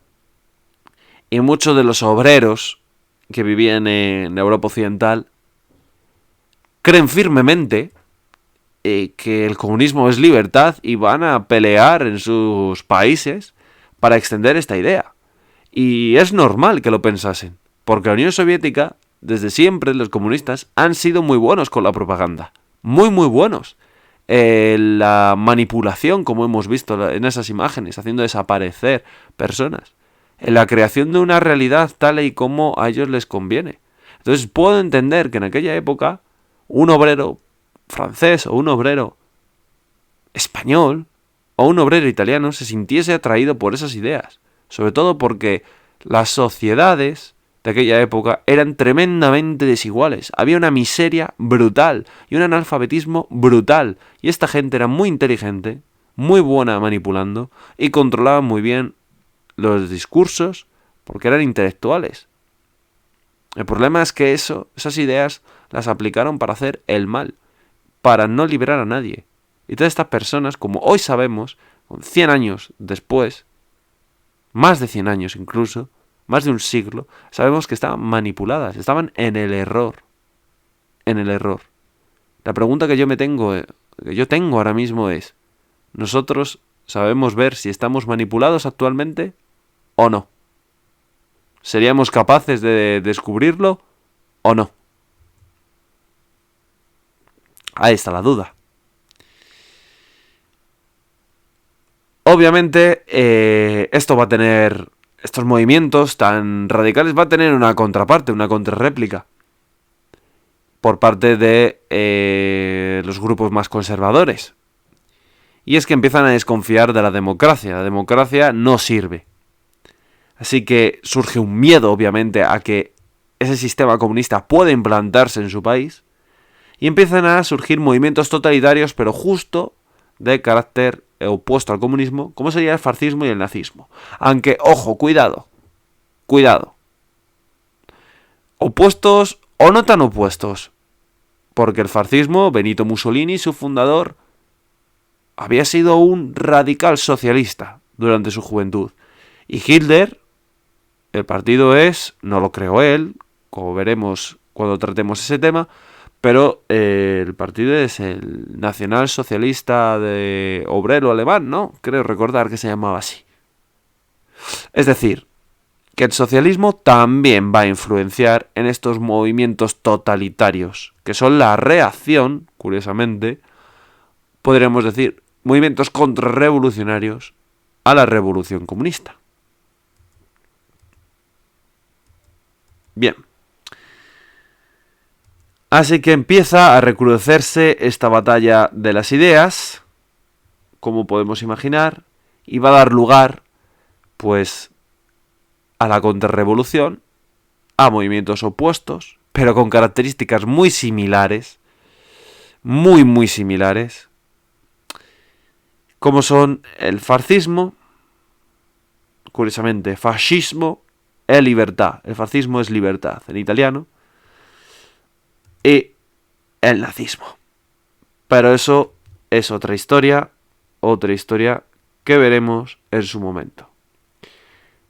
y muchos de los obreros que vivían en Europa Occidental creen firmemente que el comunismo es libertad y van a pelear en sus países para extender esta idea. Y es normal que lo pensasen, porque la Unión Soviética, desde siempre, los comunistas han sido muy buenos con la propaganda. Muy, muy buenos. La manipulación, como hemos visto en esas imágenes, haciendo desaparecer personas. En la creación de una realidad tal y como a ellos les conviene. Entonces puedo entender que en aquella época un obrero francés o un obrero español o un obrero italiano se sintiese atraído por esas ideas. Sobre todo porque las sociedades de aquella época eran tremendamente desiguales. Había una miseria brutal y un analfabetismo brutal. Y esta gente era muy inteligente, muy buena manipulando y controlaba muy bien los discursos porque eran intelectuales. El problema es que esas ideas las aplicaron para hacer el mal, para no liberar a nadie. Y todas estas personas, como hoy sabemos, 100 años después, más de 100 años incluso, más de un siglo, sabemos que estaban manipuladas, estaban en el error. En el error. La pregunta que yo tengo ahora mismo es, ¿nosotros sabemos ver si estamos manipulados actualmente o no? ¿Seríamos capaces de descubrirlo o no? Ahí está la duda. Obviamente, estos movimientos tan radicales va a tener una contraparte, una contrarréplica por parte de los grupos más conservadores. Y es que empiezan a desconfiar de la democracia. La democracia no sirve. Así que surge un miedo, obviamente, a que ese sistema comunista pueda implantarse en su país. Y empiezan a surgir movimientos totalitarios, pero justo de carácter opuesto al comunismo, como sería el fascismo y el nazismo. Aunque, ojo, cuidado. Opuestos o no tan opuestos. Porque el fascismo, Benito Mussolini, su fundador, había sido un radical socialista durante su juventud. Y Hitler, el partido no lo creó él, como veremos cuando tratemos ese tema, pero el partido es el Nacional Socialista de Obrero Alemán, ¿no? Creo recordar que se llamaba así. Es decir, que el socialismo también va a influenciar en estos movimientos totalitarios, que son la reacción, curiosamente, podríamos decir, movimientos contrarrevolucionarios a la revolución comunista. Bien. Así que empieza a recrudecerse esta batalla de las ideas, como podemos imaginar, y va a dar lugar, pues, a la contrarrevolución, a movimientos opuestos, pero con características muy similares, muy similares, como son el fascismo, curiosamente, fascismo e libertad. El fascismo es libertad en italiano. Y el nazismo. Pero eso es otra historia que veremos en su momento.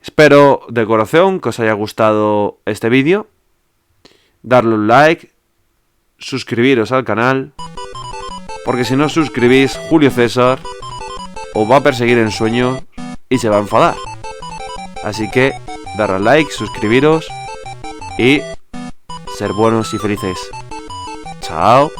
Espero de corazón que os haya gustado este vídeo. Darle un like, suscribiros al canal, porque si no os suscribís, Julio César os va a perseguir en sueños y se va a enfadar. Así que darle al like, suscribiros y ser buenos y felices. Chao.